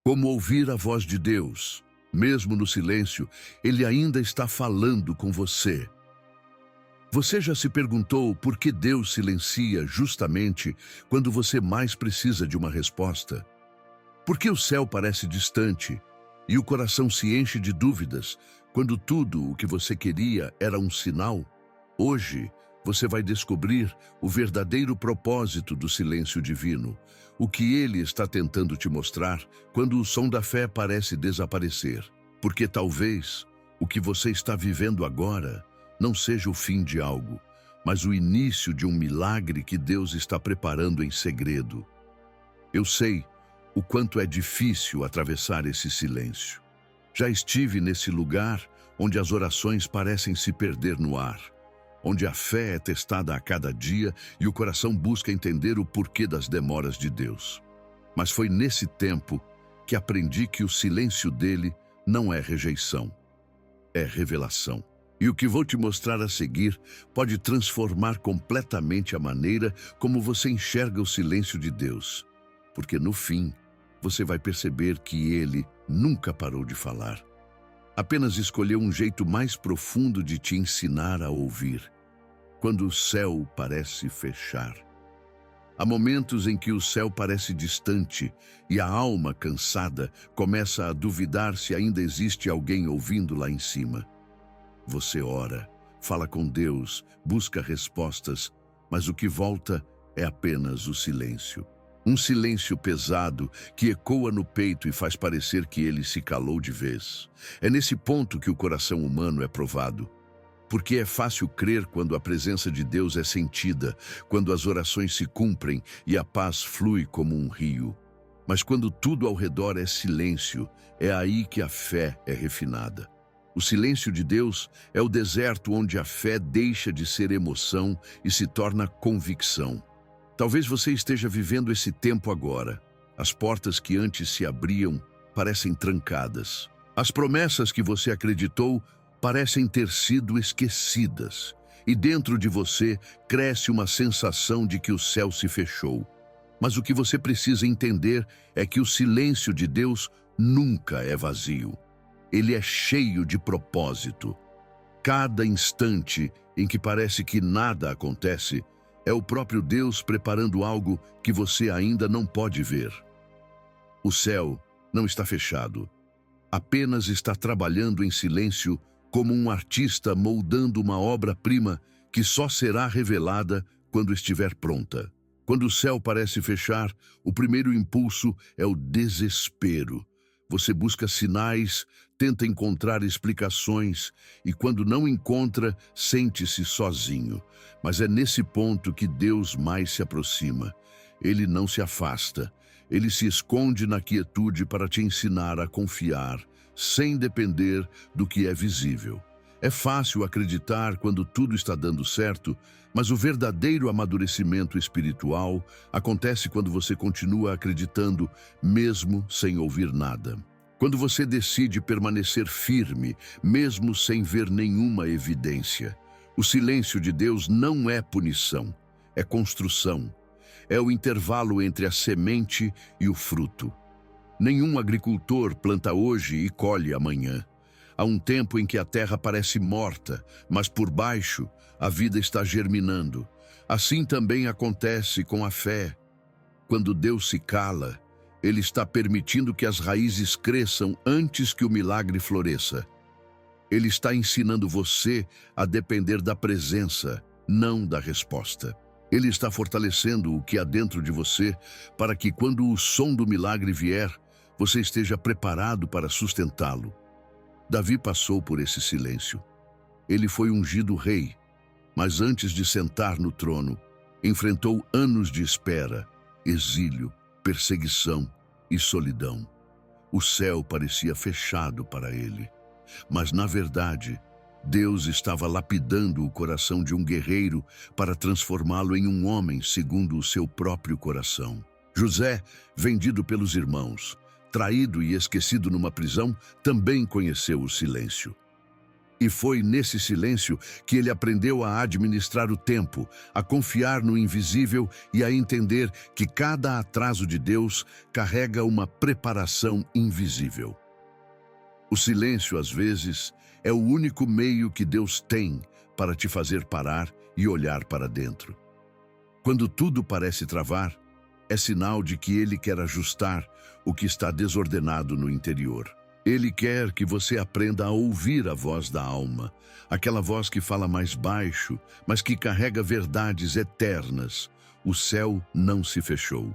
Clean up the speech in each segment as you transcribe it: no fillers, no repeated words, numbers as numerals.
Como ouvir a voz de Deus. Mesmo no silêncio, Ele ainda está falando com você. Você já se perguntou por que Deus silencia justamente quando você mais precisa de uma resposta? Por que o céu parece distante e o coração se enche de dúvidas quando tudo o que você queria era um sinal? Hoje, você vai descobrir o verdadeiro propósito do silêncio divino, o que Ele está tentando te mostrar quando o som da fé parece desaparecer. Porque talvez o que você está vivendo agora não seja o fim de algo, mas o início de um milagre que Deus está preparando em segredo. Eu sei o quanto é difícil atravessar esse silêncio. Já estive nesse lugar onde as orações parecem se perder no ar, onde a fé é testada a cada dia e o coração busca entender o porquê das demoras de Deus. Mas foi nesse tempo que aprendi que o silêncio dele não é rejeição, é revelação. E o que vou te mostrar a seguir pode transformar completamente a maneira como você enxerga o silêncio de Deus. Porque no fim, você vai perceber que Ele nunca parou de falar. Apenas escolheu um jeito mais profundo de te ensinar a ouvir. Quando o céu parece fechar. Há momentos em que o céu parece distante e a alma cansada começa a duvidar se ainda existe alguém ouvindo lá em cima. Você ora, fala com Deus, busca respostas, mas o que volta é apenas o silêncio. Um silêncio pesado que ecoa no peito e faz parecer que ele se calou de vez. É nesse ponto que o coração humano é provado. Porque é fácil crer quando a presença de Deus é sentida, quando as orações se cumprem e a paz flui como um rio. Mas quando tudo ao redor é silêncio, é aí que a fé é refinada. O silêncio de Deus é o deserto onde a fé deixa de ser emoção e se torna convicção. Talvez você esteja vivendo esse tempo agora. As portas que antes se abriam parecem trancadas. As promessas que você acreditou parecem ter sido esquecidas. E dentro de você cresce uma sensação de que o céu se fechou. Mas o que você precisa entender é que o silêncio de Deus nunca é vazio. Ele é cheio de propósito. Cada instante em que parece que nada acontece, é o próprio Deus preparando algo que você ainda não pode ver. O céu não está fechado. Apenas está trabalhando em silêncio como um artista moldando uma obra-prima que só será revelada quando estiver pronta. Quando o céu parece fechar, o primeiro impulso é o desespero. Você busca sinais, tenta encontrar explicações e quando não encontra, sente-se sozinho. Mas é nesse ponto que Deus mais se aproxima. Ele não se afasta. Ele se esconde na quietude para te ensinar a confiar, sem depender do que é visível. É fácil acreditar quando tudo está dando certo, mas o verdadeiro amadurecimento espiritual acontece quando você continua acreditando, mesmo sem ouvir nada. Quando você decide permanecer firme, mesmo sem ver nenhuma evidência. O silêncio de Deus não é punição, é construção. É o intervalo entre a semente e o fruto. Nenhum agricultor planta hoje e colhe amanhã. Há um tempo em que a terra parece morta, mas por baixo a vida está germinando. Assim também acontece com a fé. Quando Deus se cala, Ele está permitindo que as raízes cresçam antes que o milagre floresça. Ele está ensinando você a depender da presença, não da resposta. Ele está fortalecendo o que há dentro de você para que quando o som do milagre vier, você esteja preparado para sustentá-lo. Davi passou por esse silêncio. Ele foi ungido rei, mas antes de sentar no trono, enfrentou anos de espera, exílio, perseguição e solidão. O céu parecia fechado para ele, mas na verdade, Deus estava lapidando o coração de um guerreiro para transformá-lo em um homem segundo o seu próprio coração. José, vendido pelos irmãos, traído e esquecido numa prisão, também conheceu o silêncio. E foi nesse silêncio que ele aprendeu a administrar o tempo, a confiar no invisível e a entender que cada atraso de Deus carrega uma preparação invisível. O silêncio, às vezes, é o único meio que Deus tem para te fazer parar e olhar para dentro. Quando tudo parece travar, é sinal de que Ele quer ajustar o que está desordenado no interior. Ele quer que você aprenda a ouvir a voz da alma, aquela voz que fala mais baixo, mas que carrega verdades eternas. O céu não se fechou.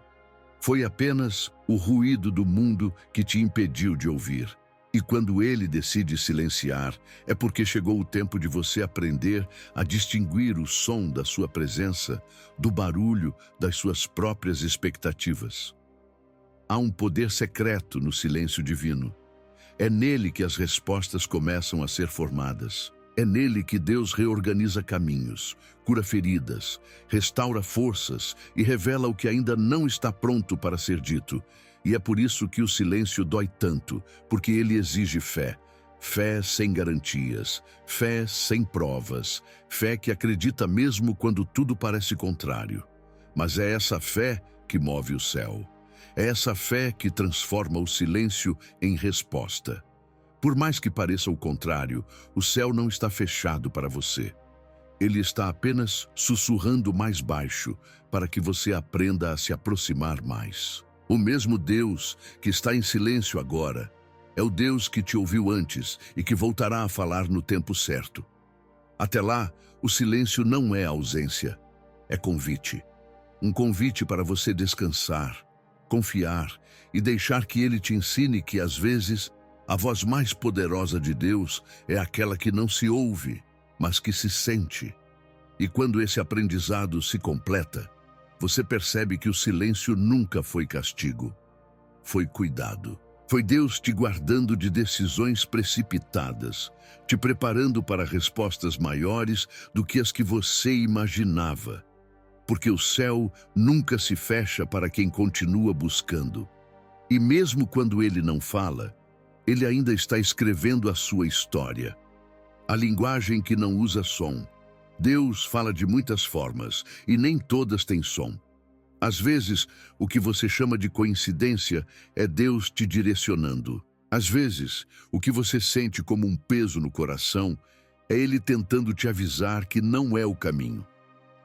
Foi apenas o ruído do mundo que te impediu de ouvir. E quando ele decide silenciar, é porque chegou o tempo de você aprender a distinguir o som da sua presença do barulho das suas próprias expectativas. Há um poder secreto no silêncio divino. É nele que as respostas começam a ser formadas. É nele que Deus reorganiza caminhos, cura feridas, restaura forças e revela o que ainda não está pronto para ser dito. E é por isso que o silêncio dói tanto, porque ele exige fé. Fé sem garantias, fé sem provas, fé que acredita mesmo quando tudo parece contrário. Mas é essa fé que move o céu. É essa fé que transforma o silêncio em resposta. Por mais que pareça o contrário, o céu não está fechado para você. Ele está apenas sussurrando mais baixo para que você aprenda a se aproximar mais. O mesmo Deus que está em silêncio agora é o Deus que te ouviu antes e que voltará a falar no tempo certo. Até lá, o silêncio não é ausência, é convite. Um convite para você descansar, confiar e deixar que Ele te ensine que, às vezes, a voz mais poderosa de Deus é aquela que não se ouve, mas que se sente. E quando esse aprendizado se completa, você percebe que o silêncio nunca foi castigo, foi cuidado. Foi Deus te guardando de decisões precipitadas, te preparando para respostas maiores do que as que você imaginava. Porque o céu nunca se fecha para quem continua buscando. E mesmo quando ele não fala, ele ainda está escrevendo a sua história. A linguagem que não usa som. Deus fala de muitas formas, e nem todas têm som. Às vezes, o que você chama de coincidência é Deus te direcionando. Às vezes, o que você sente como um peso no coração é Ele tentando te avisar que não é o caminho.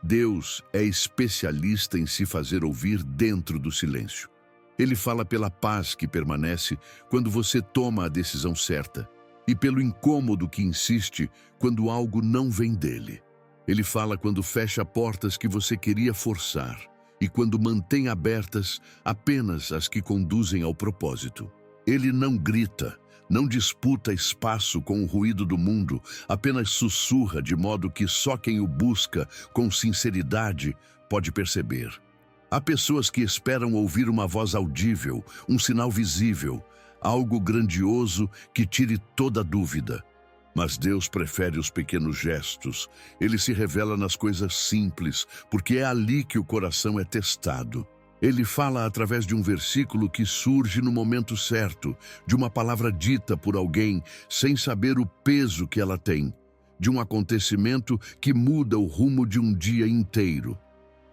Deus é especialista em se fazer ouvir dentro do silêncio. Ele fala pela paz que permanece quando você toma a decisão certa e pelo incômodo que insiste quando algo não vem dele. Ele fala quando fecha portas que você queria forçar e quando mantém abertas apenas as que conduzem ao propósito. Ele não grita, não disputa espaço com o ruído do mundo, apenas sussurra de modo que só quem o busca com sinceridade pode perceber. Há pessoas que esperam ouvir uma voz audível, um sinal visível, algo grandioso que tire toda dúvida. Mas Deus prefere os pequenos gestos. Ele se revela nas coisas simples, porque é ali que o coração é testado. Ele fala através de um versículo que surge no momento certo, de uma palavra dita por alguém sem saber o peso que ela tem, de um acontecimento que muda o rumo de um dia inteiro.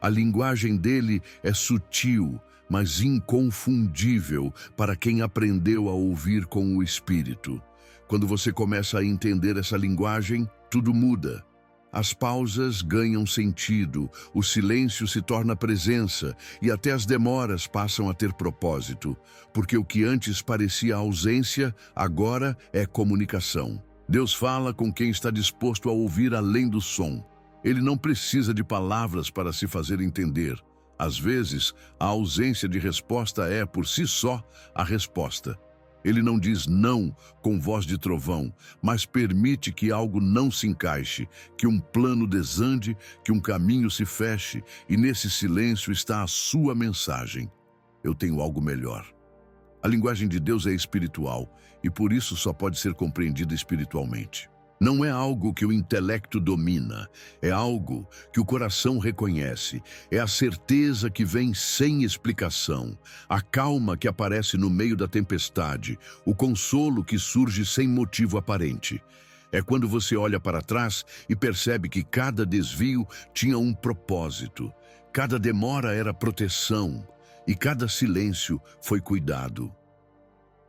A linguagem dele é sutil, mas inconfundível para quem aprendeu a ouvir com o Espírito. Quando você começa a entender essa linguagem, tudo muda. As pausas ganham sentido, o silêncio se torna presença e até as demoras passam a ter propósito, porque o que antes parecia ausência, agora é comunicação. Deus fala com quem está disposto a ouvir além do som. Ele não precisa de palavras para se fazer entender. Às vezes, a ausência de resposta é, por si só, a resposta. Ele não diz não com voz de trovão, mas permite que algo não se encaixe, que um plano desande, que um caminho se feche, e nesse silêncio está a sua mensagem. Eu tenho algo melhor. A linguagem de Deus é espiritual e por isso só pode ser compreendida espiritualmente. Não é algo que o intelecto domina, é algo que o coração reconhece, é a certeza que vem sem explicação, a calma que aparece no meio da tempestade, o consolo que surge sem motivo aparente. É quando você olha para trás e percebe que cada desvio tinha um propósito, cada demora era proteção e cada silêncio foi cuidado.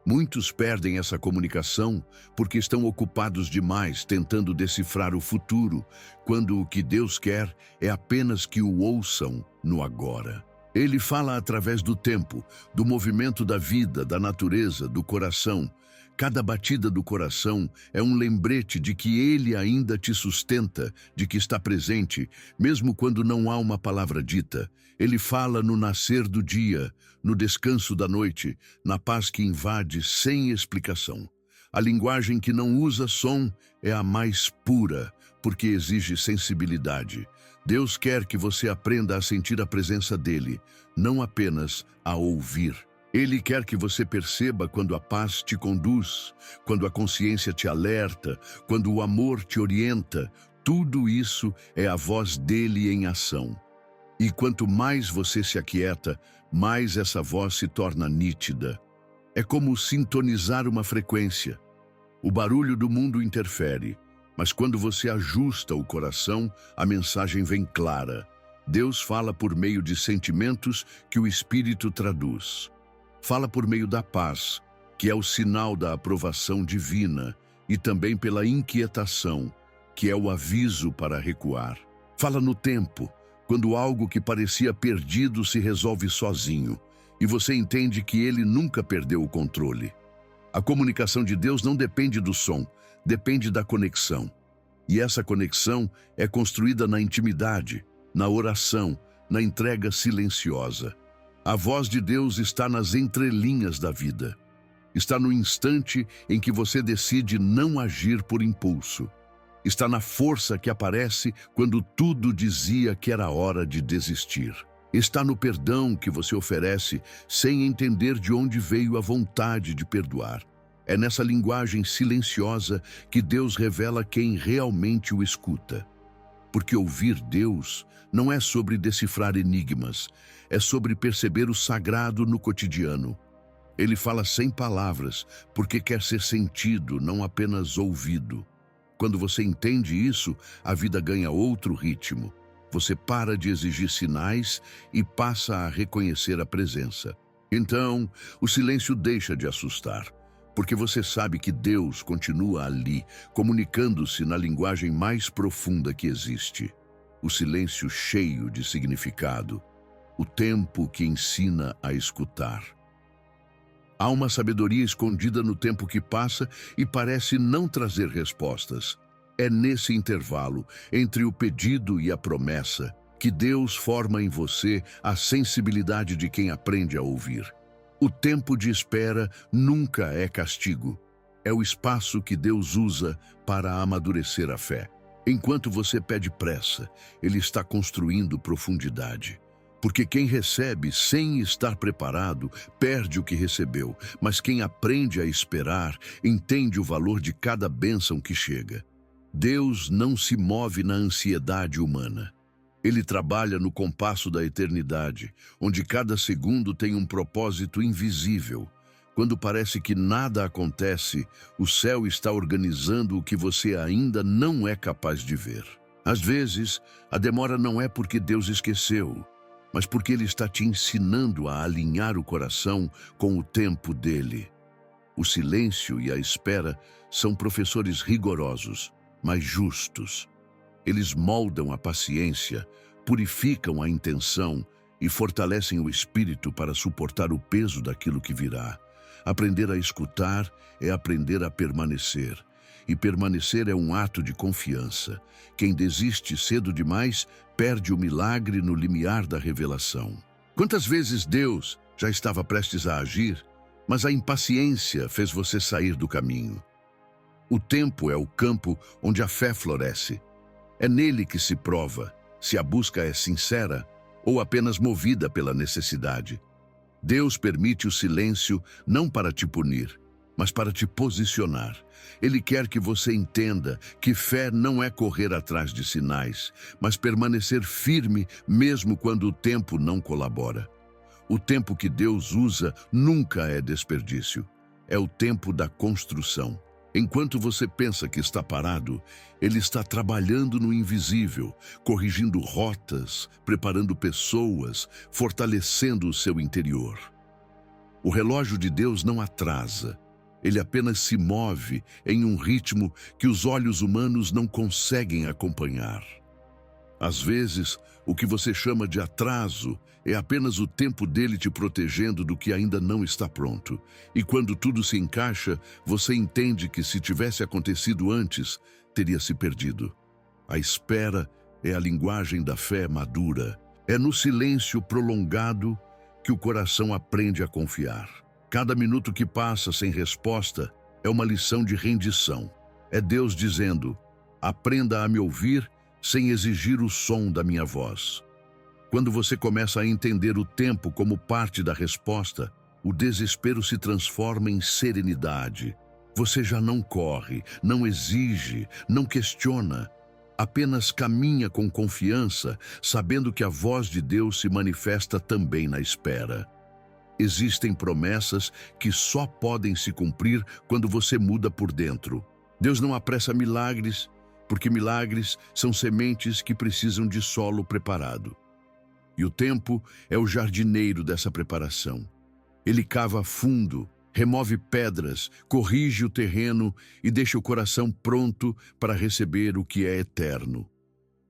Muitos perdem essa comunicação porque estão ocupados demais tentando decifrar o futuro, quando o que Deus quer é apenas que o ouçam no agora. Ele fala através do tempo, do movimento da vida, da natureza, do coração. Cada batida do coração é um lembrete de que Ele ainda te sustenta, de que está presente, mesmo quando não há uma palavra dita. Ele fala no nascer do dia, no descanso da noite, na paz que invade sem explicação. A linguagem que não usa som é a mais pura, porque exige sensibilidade. Deus quer que você aprenda a sentir a presença dele, não apenas a ouvir. Ele quer que você perceba quando a paz te conduz, quando a consciência te alerta, quando o amor te orienta. Tudo isso é a voz dele em ação. E quanto mais você se aquieta, mais essa voz se torna nítida. É como sintonizar uma frequência. O barulho do mundo interfere, mas quando você ajusta o coração, a mensagem vem clara. Deus fala por meio de sentimentos que o Espírito traduz. Fala por meio da paz, que é o sinal da aprovação divina, e também pela inquietação, que é o aviso para recuar. Fala no tempo, quando algo que parecia perdido se resolve sozinho, e você entende que ele nunca perdeu o controle. A comunicação de Deus não depende do som, depende da conexão. E essa conexão é construída na intimidade, na oração, na entrega silenciosa. A voz de Deus está nas entrelinhas da vida. Está no instante em que você decide não agir por impulso. Está na força que aparece quando tudo dizia que era hora de desistir. Está no perdão que você oferece sem entender de onde veio a vontade de perdoar. É nessa linguagem silenciosa que Deus revela quem realmente o escuta. Porque ouvir Deus não é sobre decifrar enigmas, é sobre perceber o sagrado no cotidiano. Ele fala sem palavras, porque quer ser sentido, não apenas ouvido. Quando você entende isso, a vida ganha outro ritmo. Você para de exigir sinais e passa a reconhecer a presença. Então, o silêncio deixa de assustar, porque você sabe que Deus continua ali, comunicando-se na linguagem mais profunda que existe. O silêncio cheio de significado, o tempo que ensina a escutar. Há uma sabedoria escondida no tempo que passa e parece não trazer respostas. É nesse intervalo, entre o pedido e a promessa, que Deus forma em você a sensibilidade de quem aprende a ouvir. O tempo de espera nunca é castigo. É o espaço que Deus usa para amadurecer a fé. Enquanto você pede pressa, Ele está construindo profundidade. Porque quem recebe sem estar preparado, perde o que recebeu, mas quem aprende a esperar, entende o valor de cada bênção que chega. Deus não se move na ansiedade humana. Ele trabalha no compasso da eternidade, onde cada segundo tem um propósito invisível. Quando parece que nada acontece, o céu está organizando o que você ainda não é capaz de ver. Às vezes, a demora não é porque Deus esqueceu, mas porque Ele está te ensinando a alinhar o coração com o tempo dele. O silêncio e a espera são professores rigorosos, mas justos. Eles moldam a paciência, purificam a intenção e fortalecem o espírito para suportar o peso daquilo que virá. Aprender a escutar é aprender a permanecer. E permanecer é um ato de confiança. Quem desiste cedo demais perde o milagre no limiar da revelação. Quantas vezes Deus já estava prestes a agir, mas a impaciência fez você sair do caminho? O tempo é o campo onde a fé floresce. É nele que se prova se a busca é sincera ou apenas movida pela necessidade. Deus permite o silêncio não para te punir, mas para te posicionar. Ele quer que você entenda que fé não é correr atrás de sinais, mas permanecer firme mesmo quando o tempo não colabora. O tempo que Deus usa nunca é desperdício. É o tempo da construção. Enquanto você pensa que está parado, Ele está trabalhando no invisível, corrigindo rotas, preparando pessoas, fortalecendo o seu interior. O relógio de Deus não atrasa. Ele apenas se move em um ritmo que os olhos humanos não conseguem acompanhar. Às vezes, o que você chama de atraso é apenas o tempo dele te protegendo do que ainda não está pronto. E quando tudo se encaixa, você entende que se tivesse acontecido antes, teria se perdido. A espera é a linguagem da fé madura. É no silêncio prolongado que o coração aprende a confiar. Cada minuto que passa sem resposta é uma lição de rendição. É Deus dizendo: aprenda a me ouvir sem exigir o som da minha voz. Quando você começa a entender o tempo como parte da resposta, o desespero se transforma em serenidade. Você já não corre, não exige, não questiona. Apenas caminha com confiança, sabendo que a voz de Deus se manifesta também na espera. Existem promessas que só podem se cumprir quando você muda por dentro. Deus não apressa milagres, porque milagres são sementes que precisam de solo preparado. E o tempo é o jardineiro dessa preparação. Ele cava fundo, remove pedras, corrige o terreno e deixa o coração pronto para receber o que é eterno.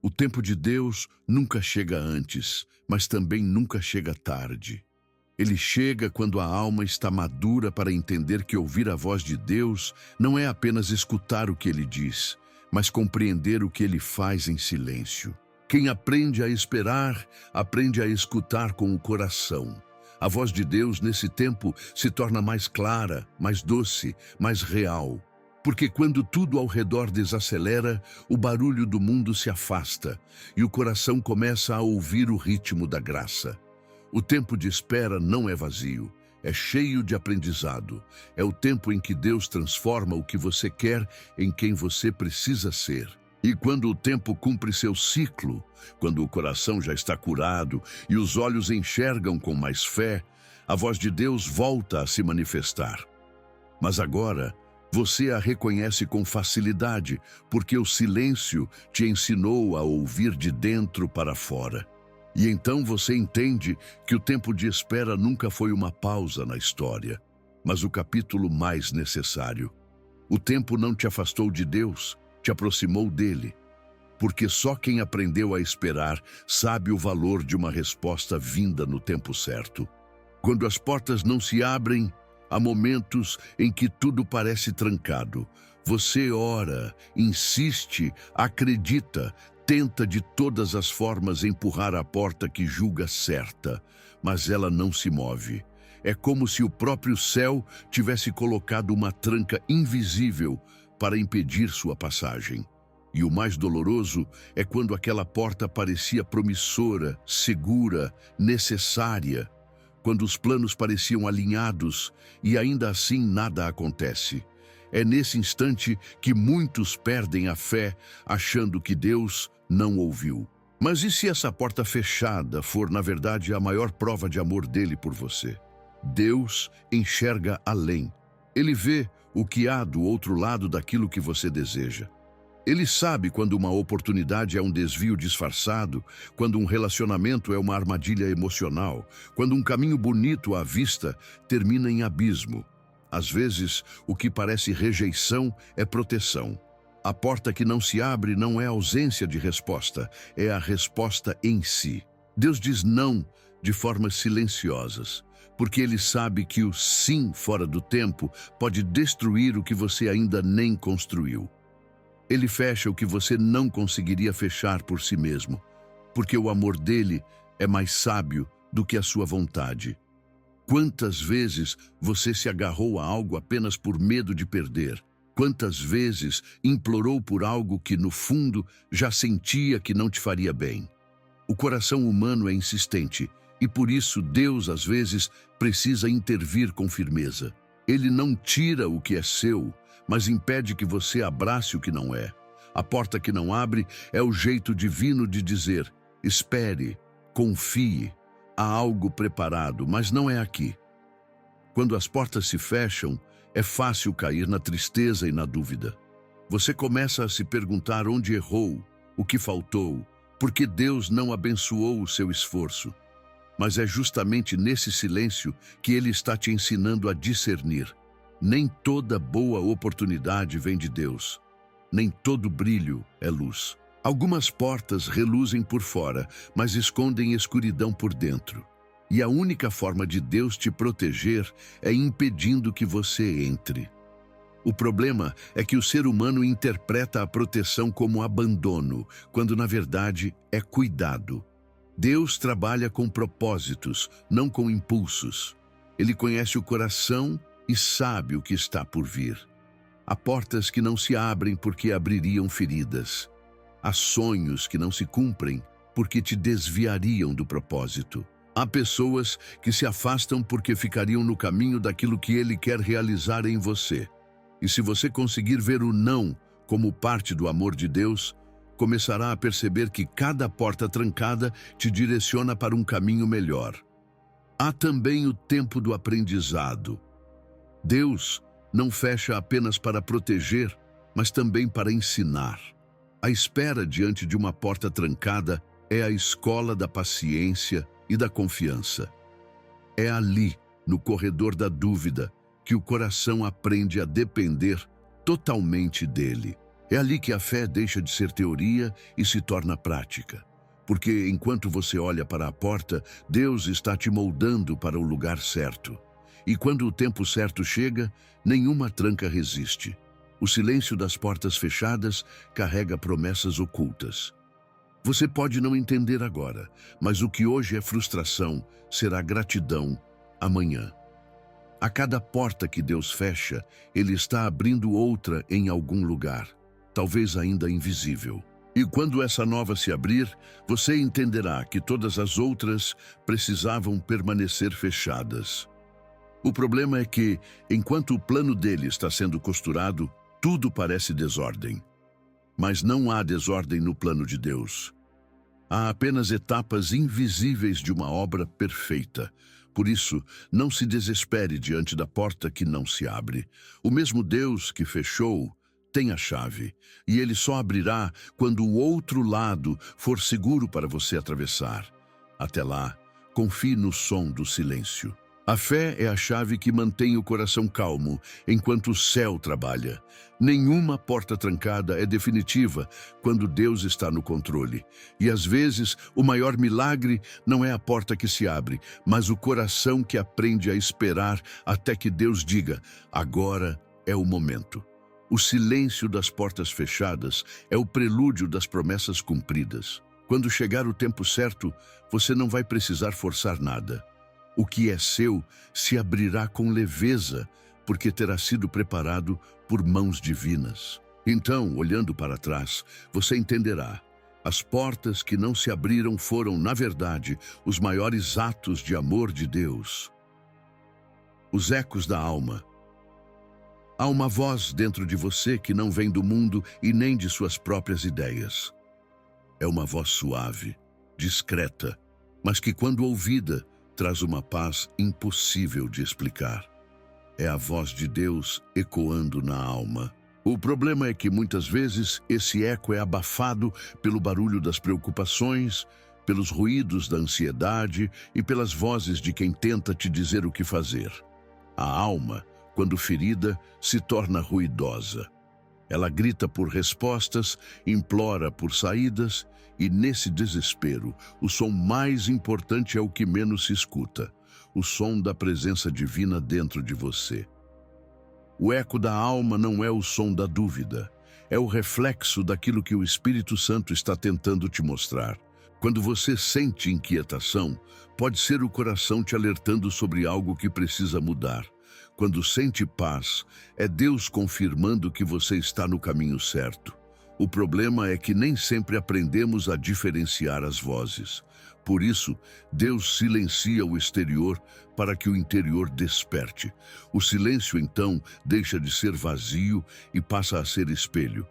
O tempo de Deus nunca chega antes, mas também nunca chega tarde. Ele chega quando a alma está madura para entender que ouvir a voz de Deus não é apenas escutar o que Ele diz, mas compreender o que Ele faz em silêncio. Quem aprende a esperar, aprende a escutar com o coração. A voz de Deus nesse tempo se torna mais clara, mais doce, mais real. Porque quando tudo ao redor desacelera, o barulho do mundo se afasta e o coração começa a ouvir o ritmo da graça. O tempo de espera não é vazio, é cheio de aprendizado. É o tempo em que Deus transforma o que você quer em quem você precisa ser. E quando o tempo cumpre seu ciclo, quando o coração já está curado e os olhos enxergam com mais fé, a voz de Deus volta a se manifestar. Mas agora, você a reconhece com facilidade, porque o silêncio te ensinou a ouvir de dentro para fora. E então você entende que o tempo de espera nunca foi uma pausa na história, mas o capítulo mais necessário. O tempo não te afastou de Deus, te aproximou dele, porque só quem aprendeu a esperar sabe o valor de uma resposta vinda no tempo certo. Quando as portas não se abrem, há momentos em que tudo parece trancado. Você ora, insiste, acredita, tenta de todas as formas empurrar a porta que julga certa, mas ela não se move. É como se o próprio céu tivesse colocado uma tranca invisível para impedir sua passagem. E o mais doloroso é quando aquela porta parecia promissora, segura, necessária, quando os planos pareciam alinhados e ainda assim nada acontece. É nesse instante que muitos perdem a fé, achando que Deus não ouviu. Mas e se essa porta fechada for, na verdade, a maior prova de amor dele por você? Deus enxerga além. Ele vê o que há do outro lado daquilo que você deseja. Ele sabe quando uma oportunidade é um desvio disfarçado, quando um relacionamento é uma armadilha emocional, quando um caminho bonito à vista termina em abismo. Às vezes, o que parece rejeição é proteção. A porta que não se abre não é ausência de resposta, é a resposta em si. Deus diz não de formas silenciosas, porque Ele sabe que o sim fora do tempo pode destruir o que você ainda nem construiu. Ele fecha o que você não conseguiria fechar por si mesmo, porque o amor dele é mais sábio do que a sua vontade. Quantas vezes você se agarrou a algo apenas por medo de perder? Quantas vezes implorou por algo que, no fundo, já sentia que não te faria bem? O coração humano é insistente, e por isso Deus, às vezes, precisa intervir com firmeza. Ele não tira o que é seu, mas impede que você abrace o que não é. A porta que não abre é o jeito divino de dizer: espere, confie, há algo preparado, mas não é aqui. Quando as portas se fecham, é fácil cair na tristeza e na dúvida. Você começa a se perguntar onde errou, o que faltou, por que Deus não abençoou o seu esforço. Mas é justamente nesse silêncio que Ele está te ensinando a discernir. Nem toda boa oportunidade vem de Deus. Nem todo brilho é luz. Algumas portas reluzem por fora, mas escondem escuridão por dentro. E a única forma de Deus te proteger é impedindo que você entre. O problema é que o ser humano interpreta a proteção como abandono, quando na verdade é cuidado. Deus trabalha com propósitos, não com impulsos. Ele conhece o coração e sabe o que está por vir. Há portas que não se abrem porque abririam feridas. Há sonhos que não se cumprem porque te desviariam do propósito. Há pessoas que se afastam porque ficariam no caminho daquilo que Ele quer realizar em você. E se você conseguir ver o não como parte do amor de Deus, começará a perceber que cada porta trancada te direciona para um caminho melhor. Há também o tempo do aprendizado. Deus não fecha apenas para proteger, mas também para ensinar. A espera diante de uma porta trancada é a escola da paciência e da confiança. É ali, no corredor da dúvida, que o coração aprende a depender totalmente dele. É ali que a fé deixa de ser teoria e se torna prática. Porque enquanto você olha para a porta, Deus está te moldando para o lugar certo. E quando o tempo certo chega, nenhuma tranca resiste. O silêncio das portas fechadas carrega promessas ocultas. Você pode não entender agora, mas o que hoje é frustração será gratidão amanhã. A cada porta que Deus fecha, Ele está abrindo outra em algum lugar, talvez ainda invisível. E quando essa nova se abrir, você entenderá que todas as outras precisavam permanecer fechadas. O problema é que, enquanto o plano dele está sendo costurado, tudo parece desordem. Mas não há desordem no plano de Deus. Há apenas etapas invisíveis de uma obra perfeita. Por isso, não se desespere diante da porta que não se abre. O mesmo Deus que fechou tem a chave, e Ele só abrirá quando o outro lado for seguro para você atravessar. Até lá, confie no som do silêncio. A fé é a chave que mantém o coração calmo enquanto o céu trabalha. Nenhuma porta trancada é definitiva quando Deus está no controle. E às vezes, o maior milagre não é a porta que se abre, mas o coração que aprende a esperar até que Deus diga: agora é o momento. O silêncio das portas fechadas é o prelúdio das promessas cumpridas. Quando chegar o tempo certo, você não vai precisar forçar nada. O que é seu se abrirá com leveza, porque terá sido preparado por mãos divinas. Então, olhando para trás, você entenderá. As portas que não se abriram foram, na verdade, os maiores atos de amor de Deus. Os ecos da alma. Há uma voz dentro de você que não vem do mundo e nem de suas próprias ideias. É uma voz suave, discreta, mas que, quando ouvida, traz uma paz impossível de explicar. É a voz de Deus ecoando na alma. O problema é que muitas vezes esse eco é abafado pelo barulho das preocupações, pelos ruídos da ansiedade e pelas vozes de quem tenta te dizer o que fazer. A alma, quando ferida, se torna ruidosa. Ela grita por respostas, implora por saídas, e nesse desespero, o som mais importante é o que menos se escuta, o som da presença divina dentro de você. O eco da alma não é o som da dúvida, é o reflexo daquilo que o Espírito Santo está tentando te mostrar. Quando você sente inquietação, pode ser o coração te alertando sobre algo que precisa mudar. Quando sente paz, é Deus confirmando que você está no caminho certo. O problema é que nem sempre aprendemos a diferenciar as vozes. Por isso, Deus silencia o exterior para que o interior desperte. O silêncio, então, deixa de ser vazio e passa a ser espelho.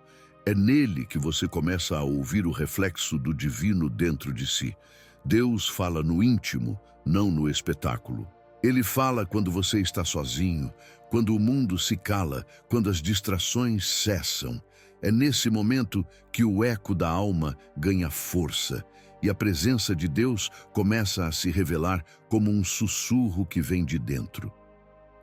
É nele que você começa a ouvir o reflexo do divino dentro de si. Deus fala no íntimo, não no espetáculo. Ele fala quando você está sozinho, quando o mundo se cala, quando as distrações cessam. É nesse momento que o eco da alma ganha força e a presença de Deus começa a se revelar como um sussurro que vem de dentro.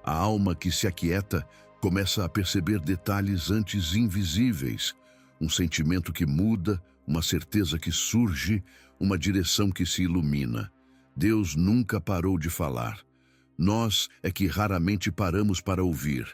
A alma que se aquieta começa a perceber detalhes antes invisíveis, um sentimento que muda, uma certeza que surge, uma direção que se ilumina. Deus nunca parou de falar. Nós é que raramente paramos para ouvir.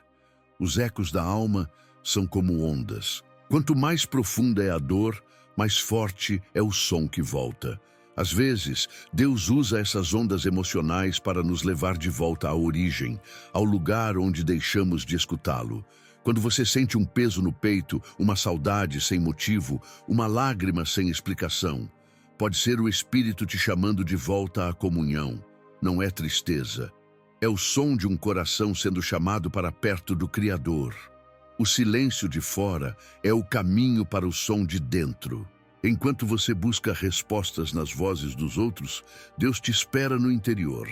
Os ecos da alma são como ondas. Quanto mais profunda é a dor, mais forte é o som que volta. Às vezes, Deus usa essas ondas emocionais para nos levar de volta à origem, ao lugar onde deixamos de escutá-lo. Quando você sente um peso no peito, uma saudade sem motivo, uma lágrima sem explicação, pode ser o Espírito te chamando de volta à comunhão. Não é tristeza. É o som de um coração sendo chamado para perto do Criador. O silêncio de fora é o caminho para o som de dentro. Enquanto você busca respostas nas vozes dos outros, Deus te espera no interior.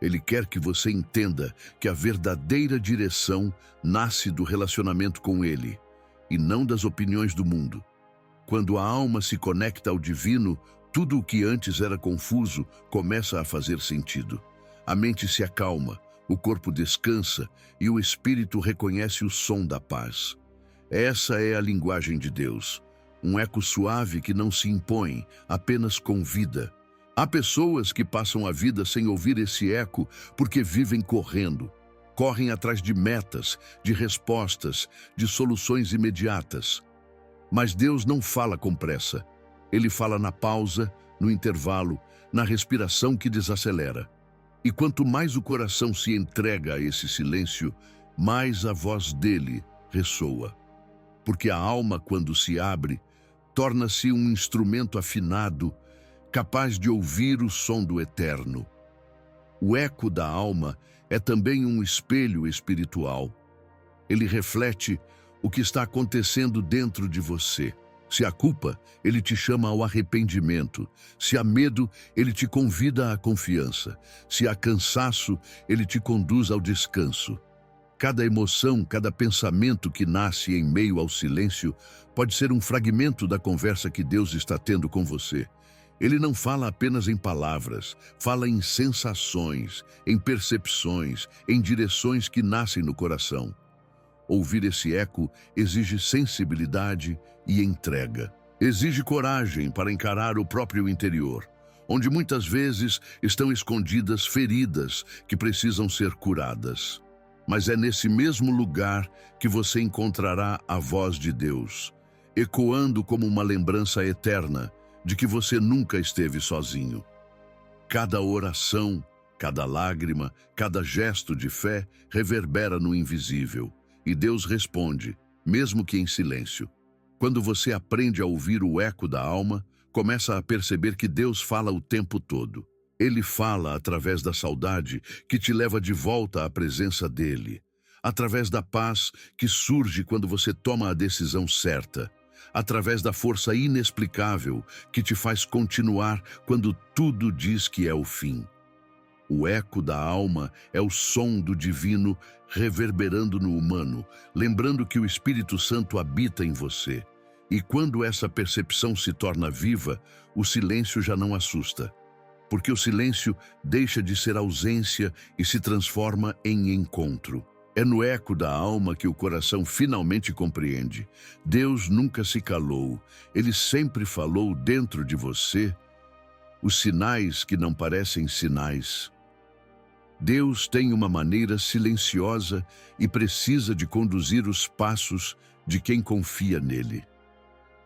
Ele quer que você entenda que a verdadeira direção nasce do relacionamento com Ele, e não das opiniões do mundo. Quando a alma se conecta ao divino, tudo o que antes era confuso começa a fazer sentido. A mente se acalma, o corpo descansa e o espírito reconhece o som da paz. Essa é a linguagem de Deus, um eco suave que não se impõe, apenas convida. Há pessoas que passam a vida sem ouvir esse eco porque vivem correndo. Correm atrás de metas, de respostas, de soluções imediatas. Mas Deus não fala com pressa. Ele fala na pausa, no intervalo, na respiração que desacelera. E quanto mais o coração se entrega a esse silêncio, mais a voz dele ressoa. Porque a alma, quando se abre, torna-se um instrumento afinado, capaz de ouvir o som do eterno. O eco da alma é também um espelho espiritual. Ele reflete o que está acontecendo dentro de você. Se há culpa, ele te chama ao arrependimento. Se há medo, ele te convida à confiança. Se há cansaço, ele te conduz ao descanso. Cada emoção, cada pensamento que nasce em meio ao silêncio pode ser um fragmento da conversa que Deus está tendo com você. Ele não fala apenas em palavras, fala em sensações, em percepções, em direções que nascem no coração. Ouvir esse eco exige sensibilidade e entrega. Exige coragem para encarar o próprio interior, onde muitas vezes estão escondidas feridas que precisam ser curadas. Mas é nesse mesmo lugar que você encontrará a voz de Deus, ecoando como uma lembrança eterna de que você nunca esteve sozinho. Cada oração, cada lágrima, cada gesto de fé reverbera no invisível. E Deus responde, mesmo que em silêncio. Quando você aprende a ouvir o eco da alma, começa a perceber que Deus fala o tempo todo. Ele fala através da saudade que te leva de volta à presença dele, através da paz que surge quando você toma a decisão certa, através da força inexplicável que te faz continuar quando tudo diz que é o fim. O eco da alma é o som do divino reverberando no humano, lembrando que o Espírito Santo habita em você. E quando essa percepção se torna viva, o silêncio já não assusta, porque o silêncio deixa de ser ausência e se transforma em encontro. É no eco da alma que o coração finalmente compreende. Deus nunca se calou, Ele sempre falou dentro de você os sinais que não parecem sinais. Deus tem uma maneira silenciosa e precisa de conduzir os passos de quem confia nele.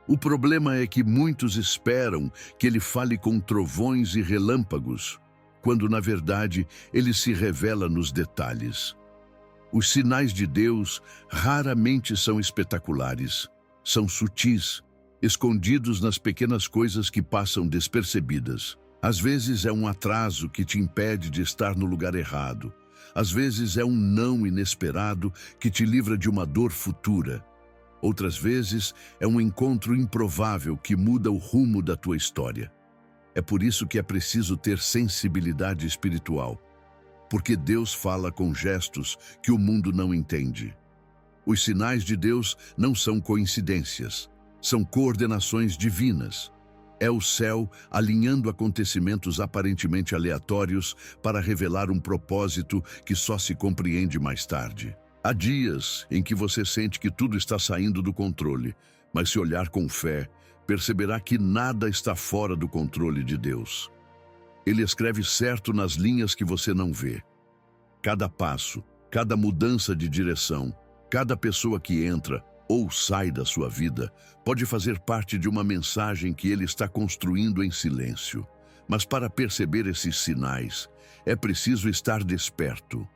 O problema é que muitos esperam que ele fale com trovões e relâmpagos, quando na verdade ele se revela nos detalhes. Os sinais de Deus raramente são espetaculares, são sutis, escondidos nas pequenas coisas que passam despercebidas. Às vezes é um atraso que te impede de estar no lugar errado. Às vezes é um não inesperado que te livra de uma dor futura. Outras vezes é um encontro improvável que muda o rumo da tua história. É por isso que é preciso ter sensibilidade espiritual. porque Deus fala com gestos que o mundo não entende. Os sinais de Deus não são coincidências, são coordenações divinas. É o céu alinhando acontecimentos aparentemente aleatórios para revelar um propósito que só se compreende mais tarde. Há dias em que você sente que tudo está saindo do controle, mas se olhar com fé, perceberá que nada está fora do controle de Deus. Ele escreve certo nas linhas que você não vê. Cada passo, cada mudança de direção, cada pessoa que entra ou sai da sua vida pode fazer parte de uma mensagem que ele está construindo em silêncio. Mas para perceber esses sinais, é preciso estar desperto.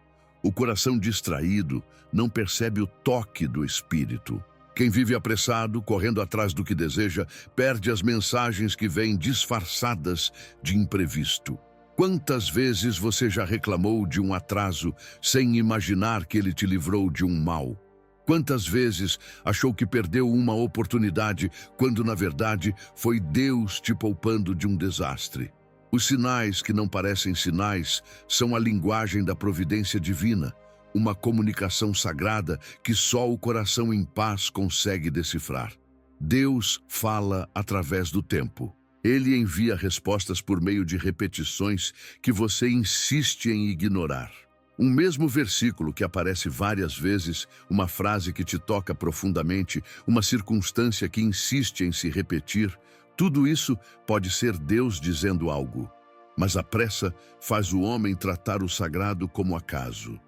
O coração distraído não percebe o toque do Espírito. Quem vive apressado, correndo atrás do que deseja, perde as mensagens que vêm disfarçadas de imprevisto. Quantas vezes você já reclamou de um atraso sem imaginar que ele te livrou de um mal? Quantas vezes achou que perdeu uma oportunidade quando, na verdade, foi Deus te poupando de um desastre? Os sinais que não parecem sinais são a linguagem da providência divina, uma comunicação sagrada que só o coração em paz consegue decifrar. Deus fala através do tempo. Ele envia respostas por meio de repetições que você insiste em ignorar. Um mesmo versículo que aparece várias vezes, uma frase que te toca profundamente, uma circunstância que insiste em se repetir, tudo isso pode ser Deus dizendo algo. Mas a pressa faz o homem tratar o sagrado como acaso.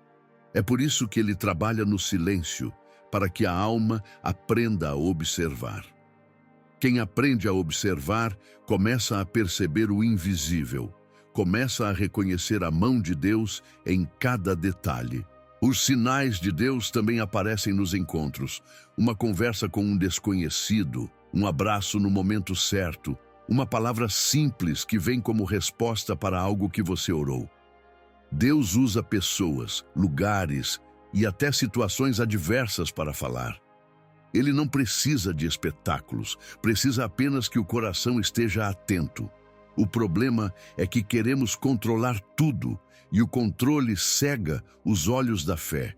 É por isso que ele trabalha no silêncio, para que a alma aprenda a observar. Quem aprende a observar começa a perceber o invisível, começa a reconhecer a mão de Deus em cada detalhe. Os sinais de Deus também aparecem nos encontros, uma conversa com um desconhecido, um abraço no momento certo, uma palavra simples que vem como resposta para algo que você orou. Deus usa pessoas, lugares e até situações adversas para falar. Ele não precisa de espetáculos, precisa apenas que o coração esteja atento. O problema é que queremos controlar tudo e o controle cega os olhos da fé.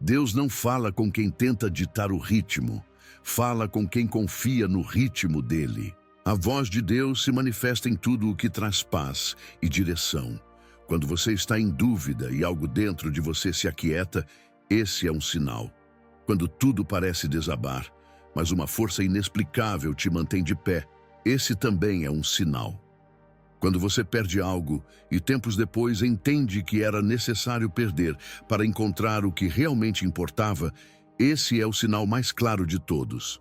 Deus não fala com quem tenta ditar o ritmo, fala com quem confia no ritmo dele. A voz de Deus se manifesta em tudo o que traz paz e direção. Quando você está em dúvida e algo dentro de você se aquieta, esse é um sinal. Quando tudo parece desabar, mas uma força inexplicável te mantém de pé, esse também é um sinal. Quando você perde algo e tempos depois entende que era necessário perder para encontrar o que realmente importava, esse é o sinal mais claro de todos.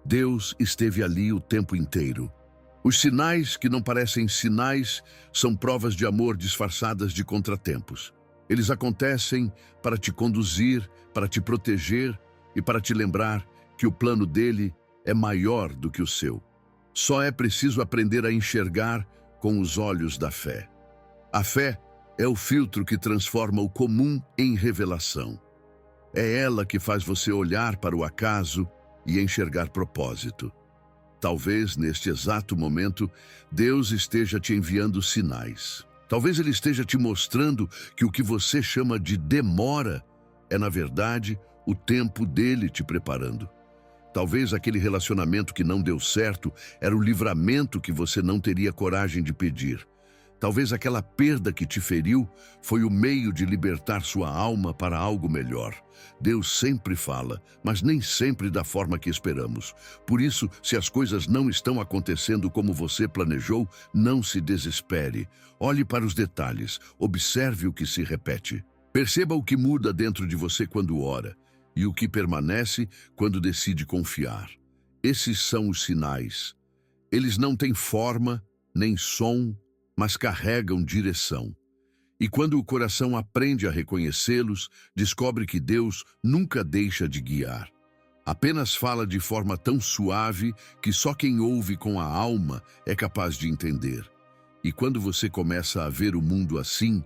Deus esteve ali o tempo inteiro. Os sinais que não parecem sinais são provas de amor disfarçadas de contratempos. Eles acontecem para te conduzir, para te proteger e para te lembrar que o plano dele é maior do que o seu. Só é preciso aprender a enxergar com os olhos da fé. A fé é o filtro que transforma o comum em revelação. É ela que faz você olhar para o acaso e enxergar propósito. Talvez, neste exato momento, Deus esteja te enviando sinais. Talvez Ele esteja te mostrando que o que você chama de demora é, na verdade, o tempo dele te preparando. Talvez aquele relacionamento que não deu certo era o livramento que você não teria coragem de pedir. Talvez aquela perda que te feriu foi o meio de libertar sua alma para algo melhor. Deus sempre fala, mas nem sempre da forma que esperamos. Por isso, se as coisas não estão acontecendo como você planejou, não se desespere. Olhe para os detalhes, observe o que se repete. Perceba o que muda dentro de você quando ora e o que permanece quando decide confiar. Esses são os sinais. Eles não têm forma, nem som, mas carregam direção. E quando o coração aprende a reconhecê-los, descobre que Deus nunca deixa de guiar. Apenas fala de forma tão suave que só quem ouve com a alma é capaz de entender. E quando você começa a ver o mundo assim,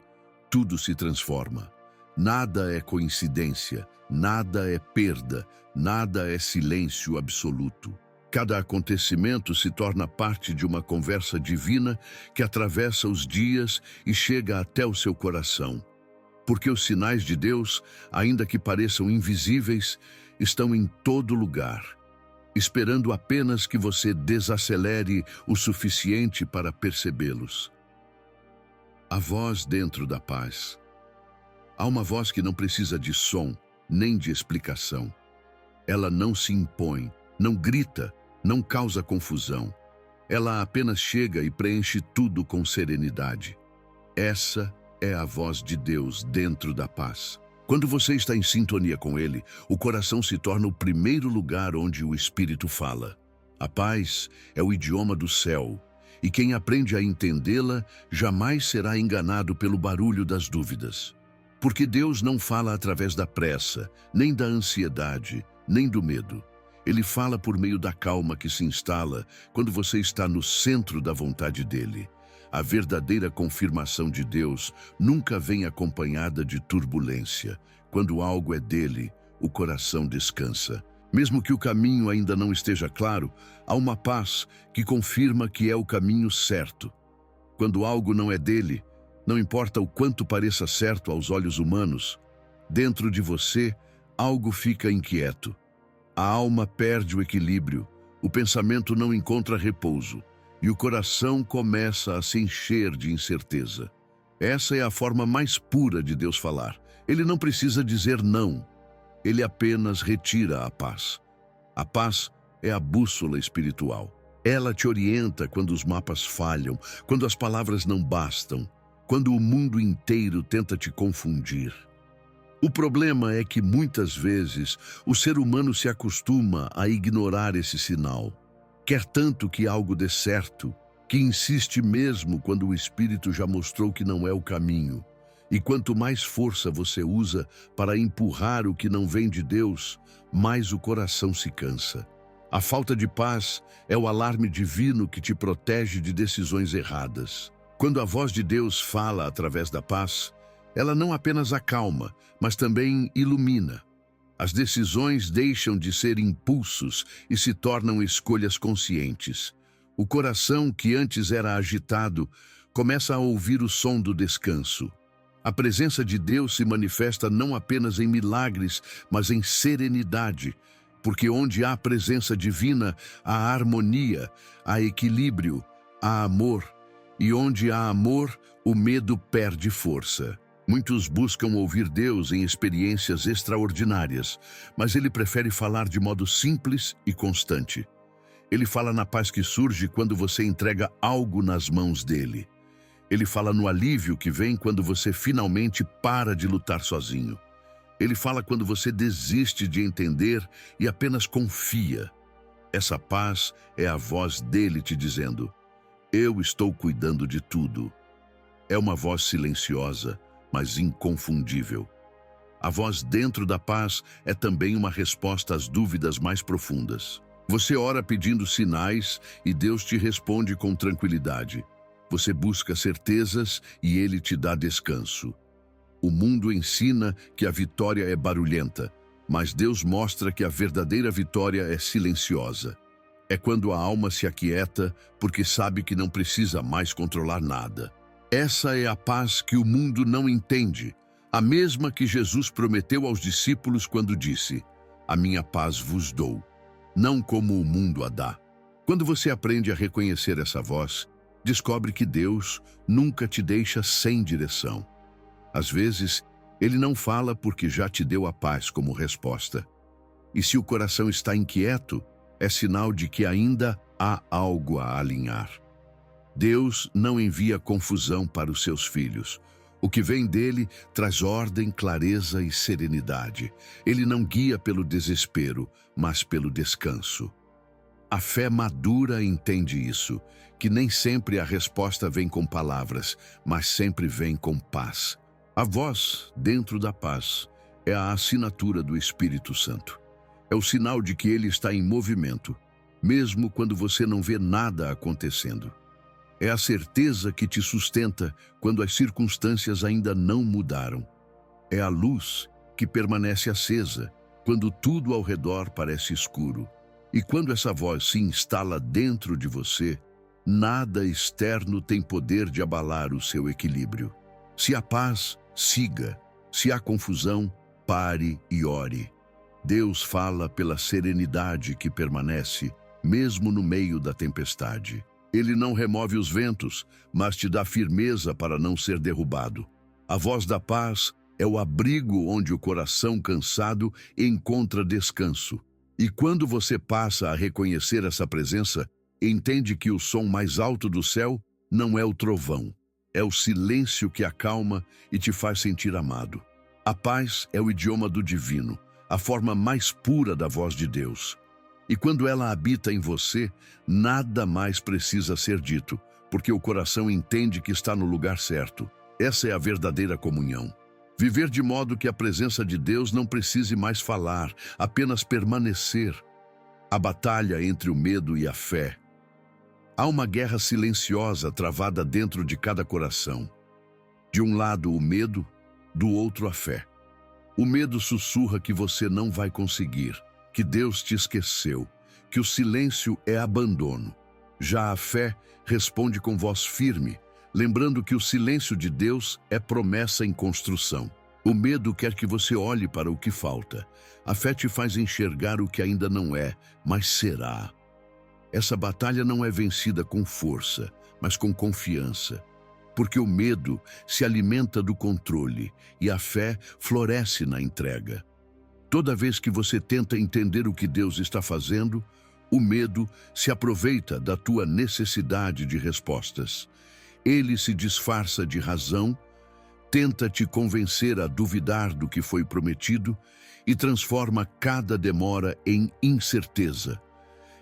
tudo se transforma. Nada é coincidência, nada é perda, nada é silêncio absoluto. Cada acontecimento se torna parte de uma conversa divina que atravessa os dias e chega até o seu coração. porque os sinais de Deus, ainda que pareçam invisíveis, estão em todo lugar, esperando apenas que você desacelere o suficiente para percebê-los. A voz dentro da paz. Há uma voz que não precisa de som, nem de explicação. Ela não se impõe, não grita, não causa confusão. Ela apenas chega e preenche tudo com serenidade. Essa é a voz de Deus dentro da paz. Quando você está em sintonia com Ele, o coração se torna o primeiro lugar onde o Espírito fala. A paz é o idioma do céu, e quem aprende a entendê-la jamais será enganado pelo barulho das dúvidas. Porque Deus não fala através da pressa, nem da ansiedade, nem do medo. Ele fala por meio da calma que se instala quando você está no centro da vontade dele. A verdadeira confirmação de Deus nunca vem acompanhada de turbulência. Quando algo é dele, o coração descansa. Mesmo que o caminho ainda não esteja claro, há uma paz que confirma que é o caminho certo. Quando algo não é dele, não importa o quanto pareça certo aos olhos humanos, dentro de você, algo fica inquieto. A alma perde o equilíbrio, o pensamento não encontra repouso e o coração começa a se encher de incerteza. Essa é a forma mais pura de Deus falar. Ele não precisa dizer não, ele apenas retira a paz. A paz é a bússola espiritual. Ela te orienta quando os mapas falham, quando as palavras não bastam, quando o mundo inteiro tenta te confundir. O problema é que muitas vezes o ser humano se acostuma a ignorar esse sinal. Quer tanto que algo dê certo, que insiste mesmo quando o Espírito já mostrou que não é o caminho. E quanto mais força você usa para empurrar o que não vem de Deus, mais o coração se cansa. A falta de paz é o alarme divino que te protege de decisões erradas. Quando a voz de Deus fala através da paz, ela não apenas acalma, mas também ilumina. As decisões deixam de ser impulsos e se tornam escolhas conscientes. O coração, que antes era agitado, começa a ouvir o som do descanso. A presença de Deus se manifesta não apenas em milagres, mas em serenidade, porque onde há presença divina, há harmonia, há equilíbrio, há amor, e onde há amor, o medo perde força. Muitos buscam ouvir Deus em experiências extraordinárias, mas Ele prefere falar de modo simples e constante. Ele fala na paz que surge quando você entrega algo nas mãos dele. Ele fala no alívio que vem quando você finalmente para de lutar sozinho. Ele fala quando você desiste de entender e apenas confia. Essa paz é a voz dele te dizendo: eu estou cuidando de tudo. É uma voz silenciosa, mas inconfundível. A voz dentro da paz é também uma resposta às dúvidas mais profundas. Você ora pedindo sinais e Deus te responde com tranquilidade. Você busca certezas e Ele te dá descanso. O mundo ensina que a vitória é barulhenta, mas Deus mostra que a verdadeira vitória é silenciosa. É quando a alma se aquieta porque sabe que não precisa mais controlar nada. Essa é a paz que o mundo não entende, a mesma que Jesus prometeu aos discípulos quando disse: a minha paz vos dou, não como o mundo a dá. Quando você aprende a reconhecer essa voz, descobre que Deus nunca te deixa sem direção. Às vezes, Ele não fala porque já te deu a paz como resposta. E se o coração está inquieto, é sinal de que ainda há algo a alinhar. Deus não envia confusão para os seus filhos. O que vem dele traz ordem, clareza e serenidade. Ele não guia pelo desespero, mas pelo descanso. A fé madura entende isso, que nem sempre a resposta vem com palavras, mas sempre vem com paz. A voz dentro da paz é a assinatura do Espírito Santo. É o sinal de que ele está em movimento, mesmo quando você não vê nada acontecendo. É a certeza que te sustenta quando as circunstâncias ainda não mudaram. É a luz que permanece acesa quando tudo ao redor parece escuro. E quando essa voz se instala dentro de você, nada externo tem poder de abalar o seu equilíbrio. Se a paz, siga. Se há confusão, pare e ore. Deus fala pela serenidade que permanece, mesmo no meio da tempestade. Ele não remove os ventos, mas te dá firmeza para não ser derrubado. A voz da paz é o abrigo onde o coração cansado encontra descanso. E quando você passa a reconhecer essa presença, entende que o som mais alto do céu não é o trovão, é o silêncio que acalma e te faz sentir amado. A paz é o idioma do divino, a forma mais pura da voz de Deus. E quando ela habita em você, nada mais precisa ser dito, porque o coração entende que está no lugar certo. Essa é a verdadeira comunhão. Viver de modo que a presença de Deus não precise mais falar, apenas permanecer. A batalha entre o medo e a fé. Há uma guerra silenciosa travada dentro de cada coração. De um lado o medo, do outro a fé. O medo sussurra que você não vai conseguir, que Deus te esqueceu, que o silêncio é abandono. Já a fé responde com voz firme, lembrando que o silêncio de Deus é promessa em construção. O medo quer que você olhe para o que falta. A fé te faz enxergar o que ainda não é, mas será. Essa batalha não é vencida com força, mas com confiança. Porque o medo se alimenta do controle e a fé floresce na entrega. Toda vez que você tenta entender o que Deus está fazendo, o medo se aproveita da tua necessidade de respostas. Ele se disfarça de razão, tenta te convencer a duvidar do que foi prometido e transforma cada demora em incerteza.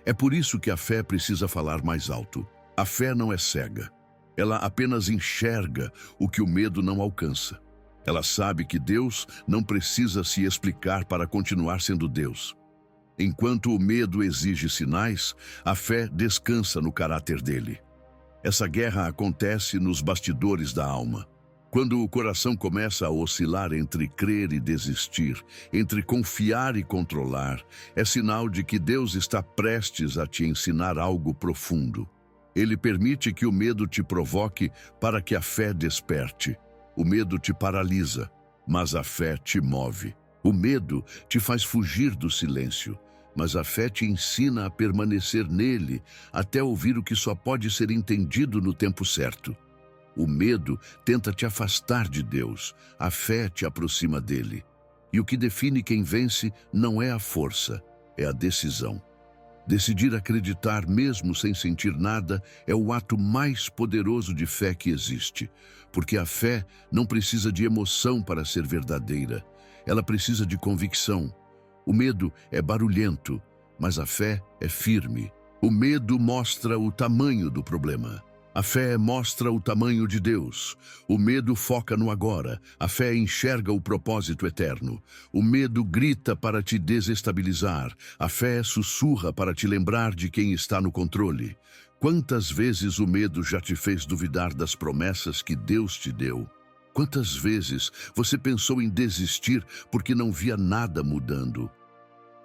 É por isso que a fé precisa falar mais alto. A fé não é cega. Ela apenas enxerga o que o medo não alcança. Ela sabe que Deus não precisa se explicar para continuar sendo Deus. Enquanto o medo exige sinais, a fé descansa no caráter dele. Essa guerra acontece nos bastidores da alma. Quando o coração começa a oscilar entre crer e desistir, entre confiar e controlar, é sinal de que Deus está prestes a te ensinar algo profundo. Ele permite que o medo te provoque para que a fé desperte. O medo te paralisa, mas a fé te move. O medo te faz fugir do silêncio, mas a fé te ensina a permanecer nele até ouvir o que só pode ser entendido no tempo certo. O medo tenta te afastar de Deus, a fé te aproxima dele. E o que define quem vence não é a força, é a decisão. Decidir acreditar mesmo sem sentir nada é o ato mais poderoso de fé que existe, porque a fé não precisa de emoção para ser verdadeira, ela precisa de convicção. O medo é barulhento, mas a fé é firme. O medo mostra o tamanho do problema. A fé mostra o tamanho de Deus. O medo foca no agora. A fé enxerga o propósito eterno. O medo grita para te desestabilizar. A fé sussurra para te lembrar de quem está no controle. Quantas vezes o medo já te fez duvidar das promessas que Deus te deu? Quantas vezes você pensou em desistir porque não via nada mudando?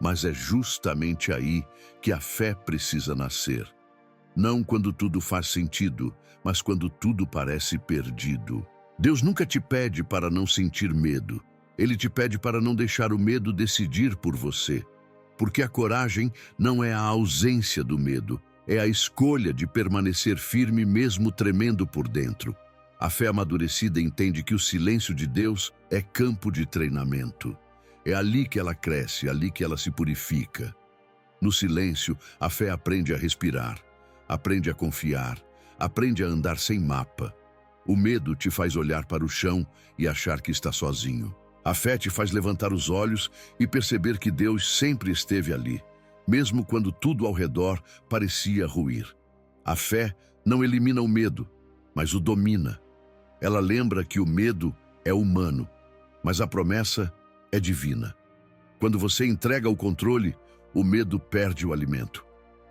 Mas é justamente aí que a fé precisa nascer. Não quando tudo faz sentido, mas quando tudo parece perdido. Deus nunca te pede para não sentir medo. Ele te pede para não deixar o medo decidir por você. Porque a coragem não é a ausência do medo, é a escolha de permanecer firme mesmo tremendo por dentro. A fé amadurecida entende que o silêncio de Deus é campo de treinamento. É ali que ela cresce, ali que ela se purifica. No silêncio, a fé aprende a respirar. Aprende a confiar, aprende a andar sem mapa. O medo te faz olhar para o chão e achar que está sozinho. A fé te faz levantar os olhos e perceber que Deus sempre esteve ali, mesmo quando tudo ao redor parecia ruir. A fé não elimina o medo, mas o domina. Ela lembra que o medo é humano, mas a promessa é divina. Quando você entrega o controle, o medo perde o alimento.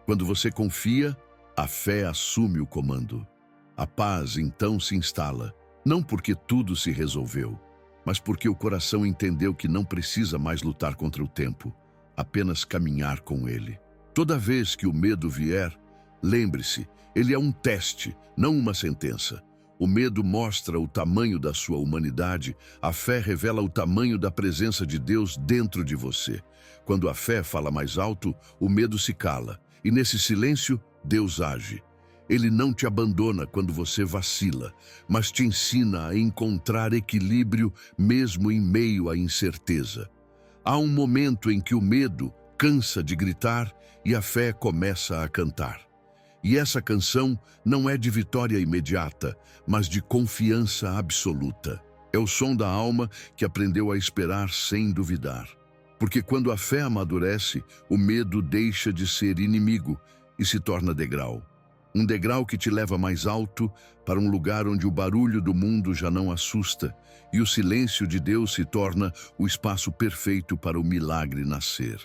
Quando você confia, a fé assume o comando. A paz então se instala, não porque tudo se resolveu, mas porque o coração entendeu que não precisa mais lutar contra o tempo, apenas caminhar com ele. Toda vez que o medo vier, lembre-se, ele é um teste, não uma sentença. O medo mostra o tamanho da sua humanidade, a fé revela o tamanho da presença de Deus dentro de você. Quando a fé fala mais alto, o medo se cala, e nesse silêncio, Deus age. Ele não te abandona quando você vacila, mas te ensina a encontrar equilíbrio mesmo em meio à incerteza. Há um momento em que o medo cansa de gritar e a fé começa a cantar. E essa canção não é de vitória imediata, mas de confiança absoluta. É o som da alma que aprendeu a esperar sem duvidar. Porque quando a fé amadurece, o medo deixa de ser inimigo e se torna degrau. Um degrau que te leva mais alto para um lugar onde o barulho do mundo já não assusta e o silêncio de Deus se torna o espaço perfeito para o milagre nascer.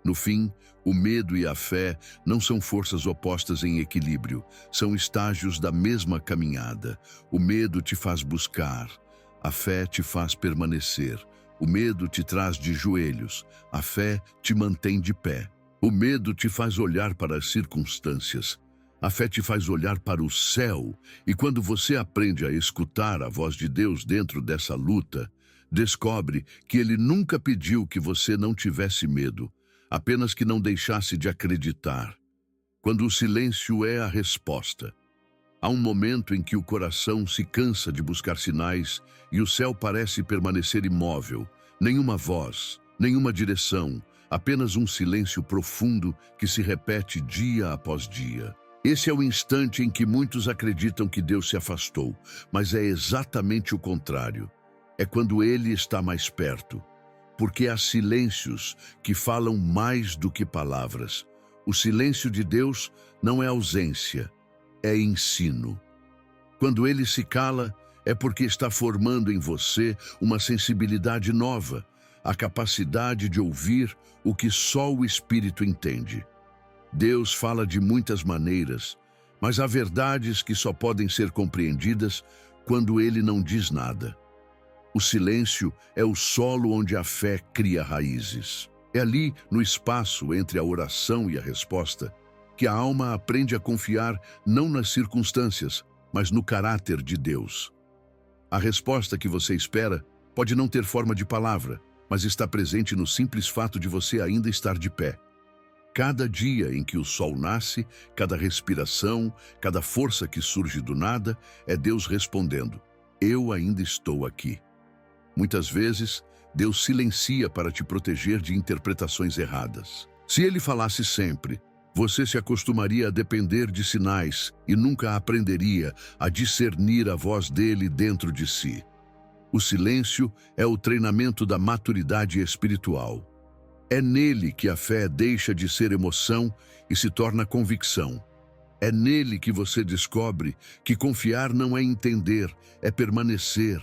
No fim, o medo e a fé não são forças opostas em equilíbrio, são estágios da mesma caminhada. O medo te faz buscar, a fé te faz permanecer. O medo te traz de joelhos, a fé te mantém de pé. O medo te faz olhar para as circunstâncias, a fé te faz olhar para o céu. E quando você aprende a escutar a voz de Deus dentro dessa luta, descobre que Ele nunca pediu que você não tivesse medo, apenas que não deixasse de acreditar. Quando o silêncio é a resposta, há um momento em que o coração se cansa de buscar sinais e o céu parece permanecer imóvel. Nenhuma voz, nenhuma direção, apenas um silêncio profundo que se repete dia após dia. Esse é o instante em que muitos acreditam que Deus se afastou, mas é exatamente o contrário. É quando Ele está mais perto. Porque há silêncios que falam mais do que palavras. O silêncio de Deus não é ausência, é ensino. Quando Ele se cala, é porque está formando em você uma sensibilidade nova, a capacidade de ouvir o que só o Espírito entende. Deus fala de muitas maneiras, mas há verdades que só podem ser compreendidas quando Ele não diz nada. O silêncio é o solo onde a fé cria raízes. É ali, no espaço entre a oração e a resposta, que a alma aprende a confiar não nas circunstâncias, mas no caráter de Deus. A resposta que você espera pode não ter forma de palavra, mas está presente no simples fato de você ainda estar de pé. Cada dia em que o sol nasce, cada respiração, cada força que surge do nada, é Deus respondendo: eu ainda estou aqui. Muitas vezes, Deus silencia para te proteger de interpretações erradas. Se Ele falasse sempre, você se acostumaria a depender de sinais e nunca aprenderia a discernir a voz dele dentro de si. O silêncio é o treinamento da maturidade espiritual. É nele que a fé deixa de ser emoção e se torna convicção. É nele que você descobre que confiar não é entender, é permanecer.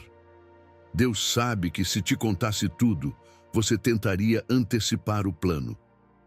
Deus sabe que se te contasse tudo, você tentaria antecipar o plano.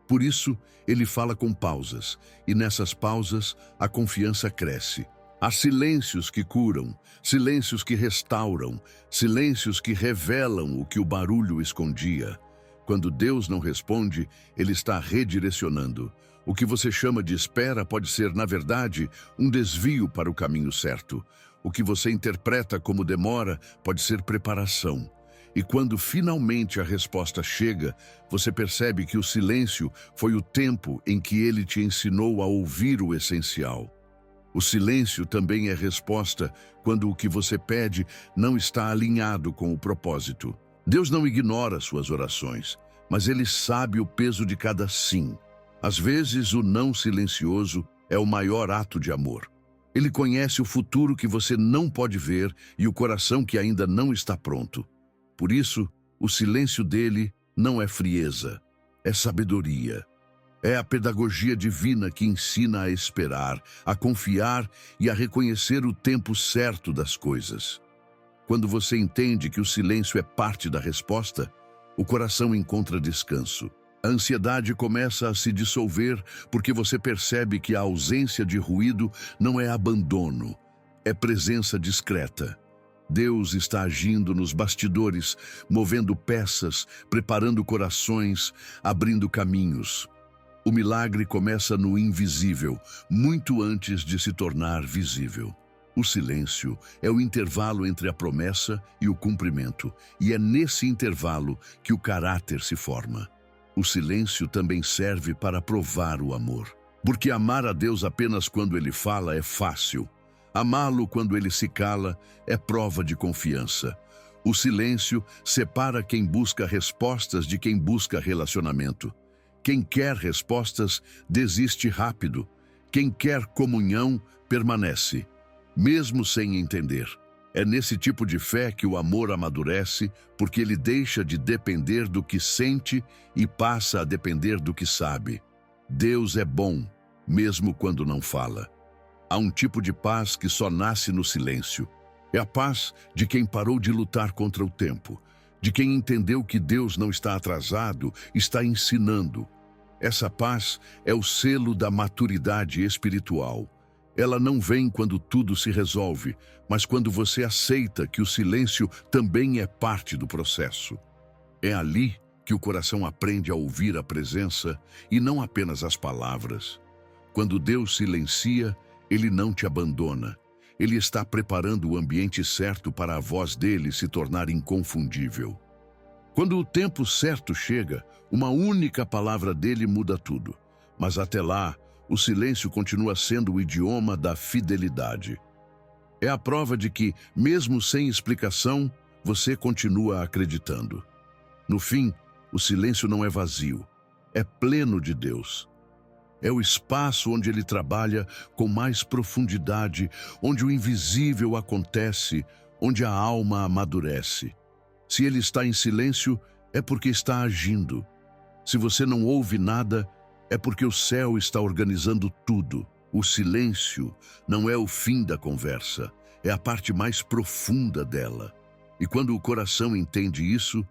Por isso, Ele fala com pausas, e nessas pausas a confiança cresce. Há silêncios que curam, silêncios que restauram, silêncios que revelam o que o barulho escondia. Quando Deus não responde, Ele está redirecionando. O que você chama de espera pode ser, na verdade, um desvio para o caminho certo. O que você interpreta como demora pode ser preparação. E quando finalmente a resposta chega, você percebe que o silêncio foi o tempo em que Ele te ensinou a ouvir o essencial. O silêncio também é resposta quando o que você pede não está alinhado com o propósito. Deus não ignora suas orações, mas Ele sabe o peso de cada sim. Às vezes, o não silencioso é o maior ato de amor. Ele conhece o futuro que você não pode ver e o coração que ainda não está pronto. Por isso, o silêncio dele não é frieza, é sabedoria. É a pedagogia divina que ensina a esperar, a confiar e a reconhecer o tempo certo das coisas. Quando você entende que o silêncio é parte da resposta, o coração encontra descanso. A ansiedade começa a se dissolver porque você percebe que a ausência de ruído não é abandono, é presença discreta. Deus está agindo nos bastidores, movendo peças, preparando corações, abrindo caminhos. O milagre começa no invisível, muito antes de se tornar visível. O silêncio é o intervalo entre a promessa e o cumprimento, e é nesse intervalo que o caráter se forma. O silêncio também serve para provar o amor. Porque amar a Deus apenas quando Ele fala é fácil. Amá-lo quando Ele se cala é prova de confiança. O silêncio separa quem busca respostas de quem busca relacionamento. Quem quer respostas desiste rápido. Quem quer comunhão permanece, mesmo sem entender. É nesse tipo de fé que o amor amadurece, porque ele deixa de depender do que sente e passa a depender do que sabe. Deus é bom, mesmo quando não fala. Há um tipo de paz que só nasce no silêncio. É a paz de quem parou de lutar contra o tempo, de quem entendeu que Deus não está atrasado, está ensinando. Essa paz é o selo da maturidade espiritual. Ela não vem quando tudo se resolve, mas quando você aceita que o silêncio também é parte do processo. É ali que o coração aprende a ouvir a presença e não apenas as palavras. Quando Deus silencia, Ele não te abandona. Ele está preparando o ambiente certo para a voz dele se tornar inconfundível. Quando o tempo certo chega, uma única palavra dele muda tudo. Mas até lá, o silêncio continua sendo o idioma da fidelidade. É a prova de que, mesmo sem explicação, você continua acreditando. No fim, o silêncio não é vazio, é pleno de Deus. É o espaço onde Ele trabalha com mais profundidade, onde o invisível acontece, onde a alma amadurece. Se Ele está em silêncio, é porque está agindo. Se você não ouve nada, é porque o céu está organizando tudo. O silêncio não é o fim da conversa, é a parte mais profunda dela. E quando o coração entende isso,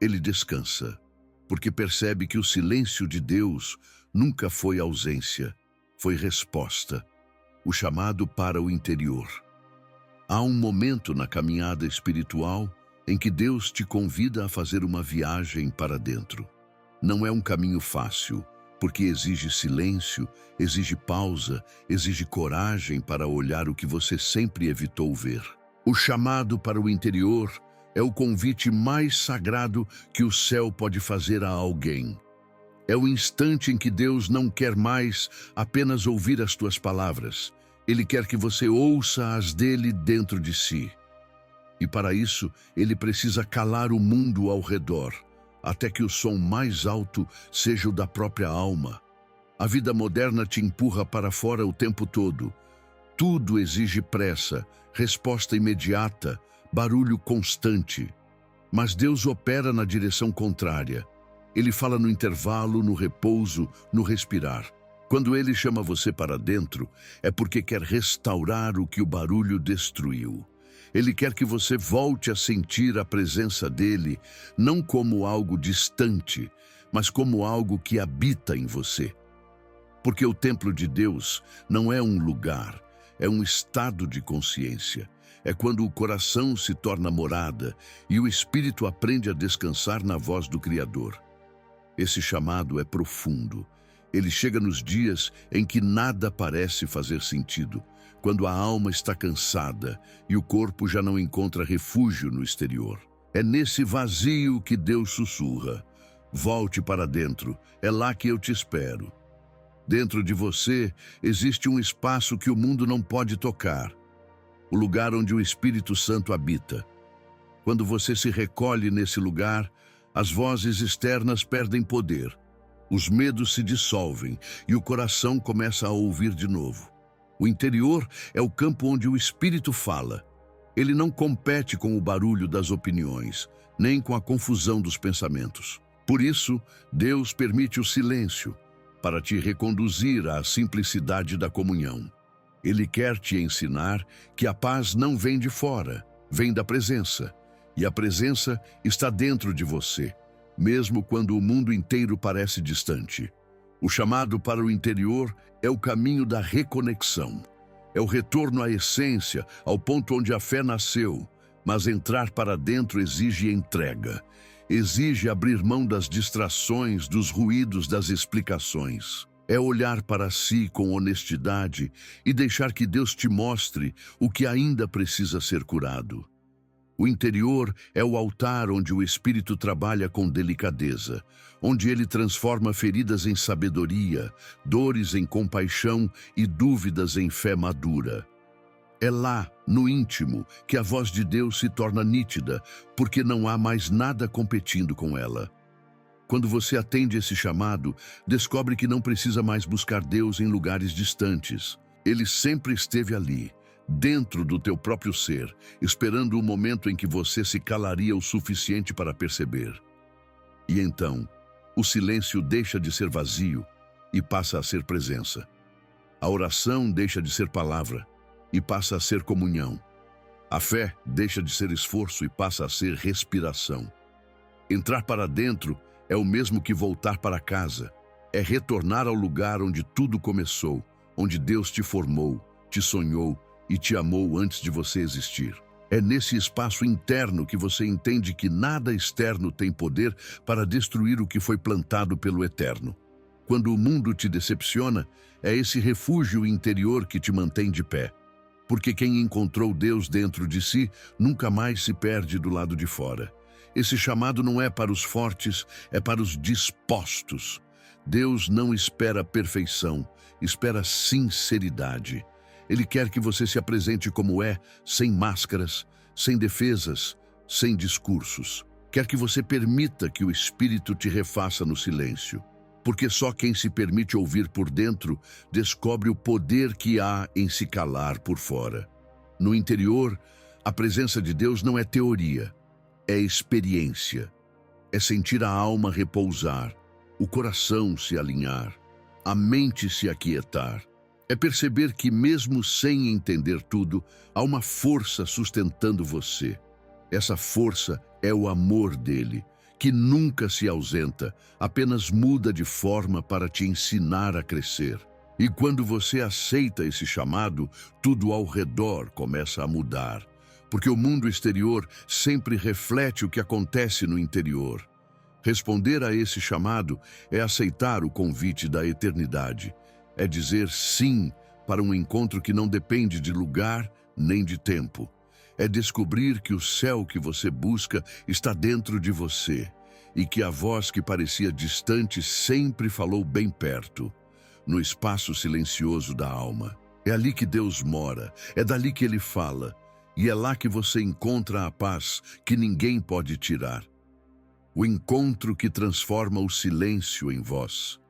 ele descansa, porque percebe que o silêncio de Deus nunca foi ausência, foi resposta, o chamado para o interior. Há um momento na caminhada espiritual em que Deus te convida a fazer uma viagem para dentro. Não é um caminho fácil, porque exige silêncio, exige pausa, exige coragem para olhar o que você sempre evitou ver. O chamado para o interior é o convite mais sagrado que o céu pode fazer a alguém. É o instante em que Deus não quer mais apenas ouvir as tuas palavras. Ele quer que você ouça as dele dentro de si. E para isso, ele precisa calar o mundo ao redor, até que o som mais alto seja o da própria alma. A vida moderna te empurra para fora o tempo todo. Tudo exige pressa, resposta imediata, barulho constante. Mas Deus opera na direção contrária. Ele fala no intervalo, no repouso, no respirar. Quando Ele chama você para dentro, é porque quer restaurar o que o barulho destruiu. Ele quer que você volte a sentir a presença dele, não como algo distante, mas como algo que habita em você. Porque o templo de Deus não é um lugar, é um estado de consciência. É quando o coração se torna morada e o espírito aprende a descansar na voz do Criador. Esse chamado é profundo. Ele chega nos dias em que nada parece fazer sentido, quando a alma está cansada e o corpo já não encontra refúgio no exterior. É nesse vazio que Deus sussurra: volte para dentro, é lá que eu te espero. Dentro de você existe um espaço que o mundo não pode tocar, o lugar onde o Espírito Santo habita. Quando você se recolhe nesse lugar, as vozes externas perdem poder, os medos se dissolvem e o coração começa a ouvir de novo. O interior é o campo onde o Espírito fala. Ele não compete com o barulho das opiniões, nem com a confusão dos pensamentos. Por isso, Deus permite o silêncio, para te reconduzir à simplicidade da comunhão. Ele quer te ensinar que a paz não vem de fora, vem da presença. E a presença está dentro de você, mesmo quando o mundo inteiro parece distante. O chamado para o interior é o caminho da reconexão. É o retorno à essência, ao ponto onde a fé nasceu. Mas entrar para dentro exige entrega. Exige abrir mão das distrações, dos ruídos, das explicações. É olhar para si com honestidade e deixar que Deus te mostre o que ainda precisa ser curado. O interior é o altar onde o Espírito trabalha com delicadeza, onde ele transforma feridas em sabedoria, dores em compaixão e dúvidas em fé madura. É lá, no íntimo, que a voz de Deus se torna nítida, porque não há mais nada competindo com ela. Quando você atende esse chamado, descobre que não precisa mais buscar Deus em lugares distantes. Ele sempre esteve ali, dentro do teu próprio ser, esperando o momento em que você se calaria o suficiente para perceber. E então, o silêncio deixa de ser vazio e passa a ser presença. A oração deixa de ser palavra e passa a ser comunhão. A fé deixa de ser esforço e passa a ser respiração. Entrar para dentro é o mesmo que voltar para casa. É retornar ao lugar onde tudo começou, onde Deus te formou, te sonhou e te amou antes de você existir. É nesse espaço interno que você entende que nada externo tem poder para destruir o que foi plantado pelo Eterno. Quando o mundo te decepciona, é esse refúgio interior que te mantém de pé. Porque quem encontrou Deus dentro de si nunca mais se perde do lado de fora. Esse chamado não é para os fortes, é para os dispostos. Deus não espera perfeição, espera sinceridade. Ele quer que você se apresente como é, sem máscaras, sem defesas, sem discursos. Quer que você permita que o Espírito te refaça no silêncio. Porque só quem se permite ouvir por dentro descobre o poder que há em se calar por fora. No interior, a presença de Deus não é teoria. É experiência, é sentir a alma repousar, o coração se alinhar, a mente se aquietar. É perceber que mesmo sem entender tudo, há uma força sustentando você. Essa força é o amor dele, que nunca se ausenta, apenas muda de forma para te ensinar a crescer. E quando você aceita esse chamado, tudo ao redor começa a mudar. Porque o mundo exterior sempre reflete o que acontece no interior. Responder a esse chamado é aceitar o convite da eternidade. É dizer sim para um encontro que não depende de lugar nem de tempo. É descobrir que o céu que você busca está dentro de você e que a voz que parecia distante sempre falou bem perto, no espaço silencioso da alma. É ali que Deus mora, é dali que ele fala. E é lá que você encontra a paz que ninguém pode tirar. O encontro que transforma o silêncio em voz.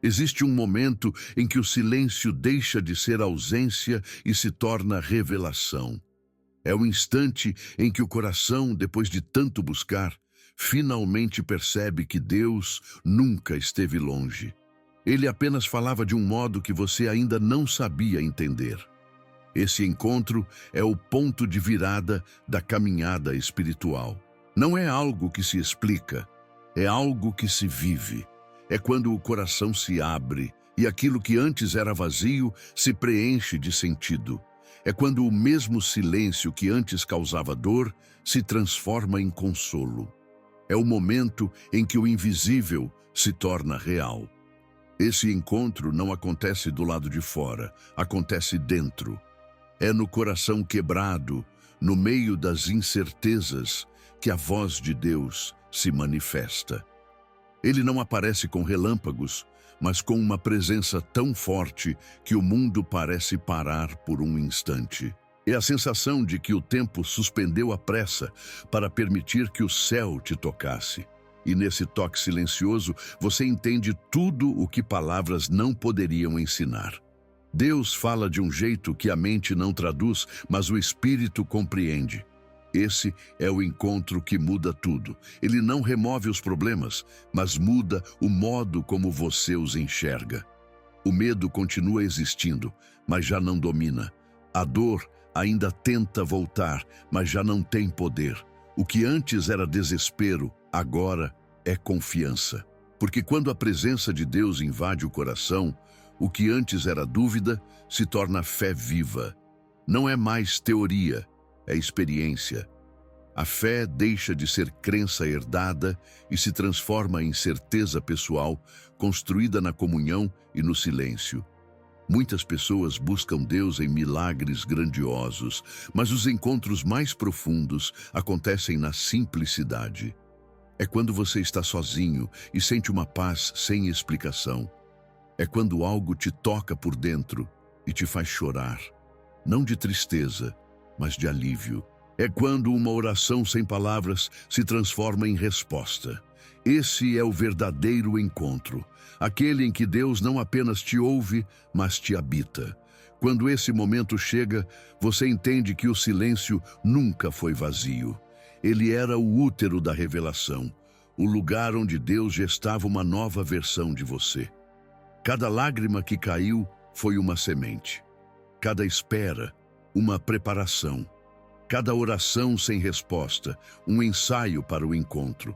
Existe um momento em que o silêncio deixa de ser ausência e se torna revelação. É o instante em que o coração, depois de tanto buscar, finalmente percebe que Deus nunca esteve longe. Ele apenas falava de um modo que você ainda não sabia entender. Esse encontro é o ponto de virada da caminhada espiritual. Não é algo que se explica, é algo que se vive. É quando o coração se abre e aquilo que antes era vazio se preenche de sentido. É quando o mesmo silêncio que antes causava dor se transforma em consolo. É o momento em que o invisível se torna real. Esse encontro não acontece do lado de fora, acontece dentro. É no coração quebrado, no meio das incertezas, que a voz de Deus se manifesta. Ele não aparece com relâmpagos, mas com uma presença tão forte que o mundo parece parar por um instante. É a sensação de que o tempo suspendeu a pressa para permitir que o céu te tocasse. E nesse toque silencioso, você entende tudo o que palavras não poderiam ensinar. Deus fala de um jeito que a mente não traduz, mas o espírito compreende. Esse é o encontro que muda tudo. Ele não remove os problemas, mas muda o modo como você os enxerga. O medo continua existindo, mas já não domina. A dor ainda tenta voltar, mas já não tem poder. O que antes era desespero, agora é confiança. Porque quando a presença de Deus invade o coração, o que antes era dúvida se torna fé viva. Não é mais teoria, é experiência. A fé deixa de ser crença herdada e se transforma em certeza pessoal, construída na comunhão e no silêncio. Muitas pessoas buscam Deus em milagres grandiosos, mas os encontros mais profundos acontecem na simplicidade. É quando você está sozinho e sente uma paz sem explicação. É quando algo te toca por dentro e te faz chorar, não de tristeza, mas de alívio. É quando uma oração sem palavras se transforma em resposta. Esse é o verdadeiro encontro, aquele em que Deus não apenas te ouve, mas te habita. Quando esse momento chega, você entende que o silêncio nunca foi vazio. Ele era o útero da revelação, o lugar onde Deus gestava uma nova versão de você. Cada lágrima que caiu foi uma semente. Cada espera, uma preparação. Cada oração sem resposta, um ensaio para o encontro.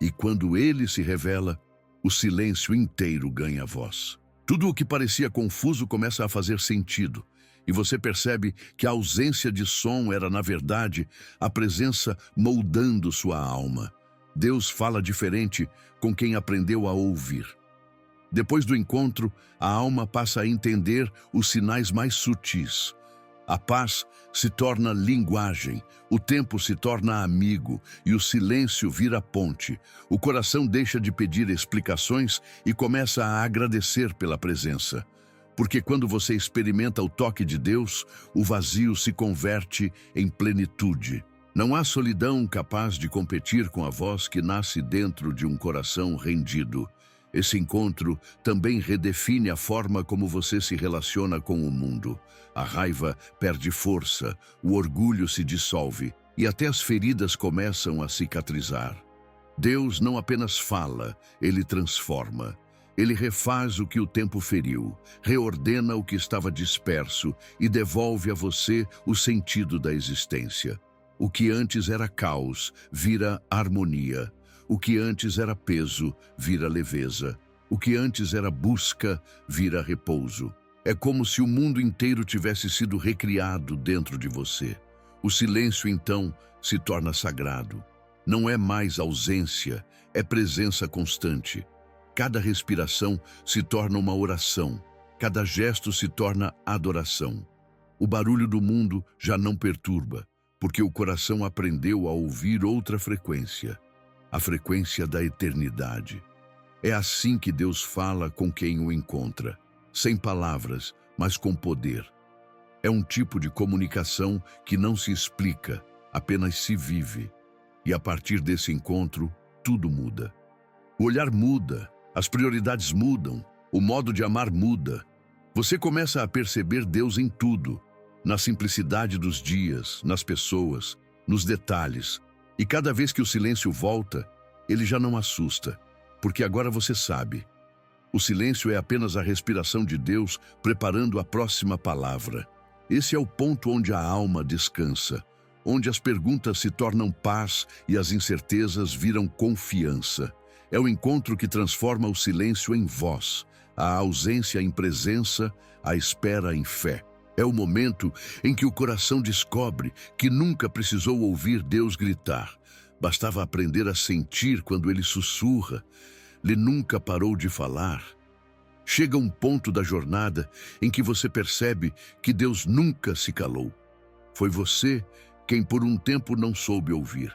E quando ele se revela, o silêncio inteiro ganha voz. Tudo o que parecia confuso começa a fazer sentido, e você percebe que a ausência de som era, na verdade, a presença moldando sua alma. Deus fala diferente com quem aprendeu a ouvir. Depois do encontro, a alma passa a entender os sinais mais sutis. A paz se torna linguagem, o tempo se torna amigo e o silêncio vira ponte. O coração deixa de pedir explicações e começa a agradecer pela presença. Porque quando você experimenta o toque de Deus, o vazio se converte em plenitude. Não há solidão capaz de competir com a voz que nasce dentro de um coração rendido. Esse encontro também redefine a forma como você se relaciona com o mundo. A raiva perde força, o orgulho se dissolve e até as feridas começam a cicatrizar. Deus não apenas fala, ele transforma. Ele refaz o que o tempo feriu, reordena o que estava disperso e devolve a você o sentido da existência. O que antes era caos vira harmonia. O que antes era peso, vira leveza. O que antes era busca, vira repouso. É como se o mundo inteiro tivesse sido recriado dentro de você. O silêncio, então, se torna sagrado. Não é mais ausência, é presença constante. Cada respiração se torna uma oração. Cada gesto se torna adoração. O barulho do mundo já não perturba, porque o coração aprendeu a ouvir outra frequência. A frequência da eternidade. É assim que Deus fala com quem o encontra, sem palavras, mas com poder. É um tipo de comunicação que não se explica, apenas se vive. E a partir desse encontro, tudo muda. O olhar muda, as prioridades mudam, o modo de amar muda. Você começa a perceber Deus em tudo, na simplicidade dos dias, nas pessoas, nos detalhes. E cada vez que o silêncio volta, ele já não assusta, porque agora você sabe. O silêncio é apenas a respiração de Deus preparando a próxima palavra. Esse é o ponto onde a alma descansa, onde as perguntas se tornam paz e as incertezas viram confiança. É o encontro que transforma o silêncio em voz, a ausência em presença, a espera em fé. É o momento em que o coração descobre que nunca precisou ouvir Deus gritar. Bastava aprender a sentir quando ele sussurra. Ele nunca parou de falar. Chega um ponto da jornada em que você percebe que Deus nunca se calou. Foi você quem por um tempo não soube ouvir.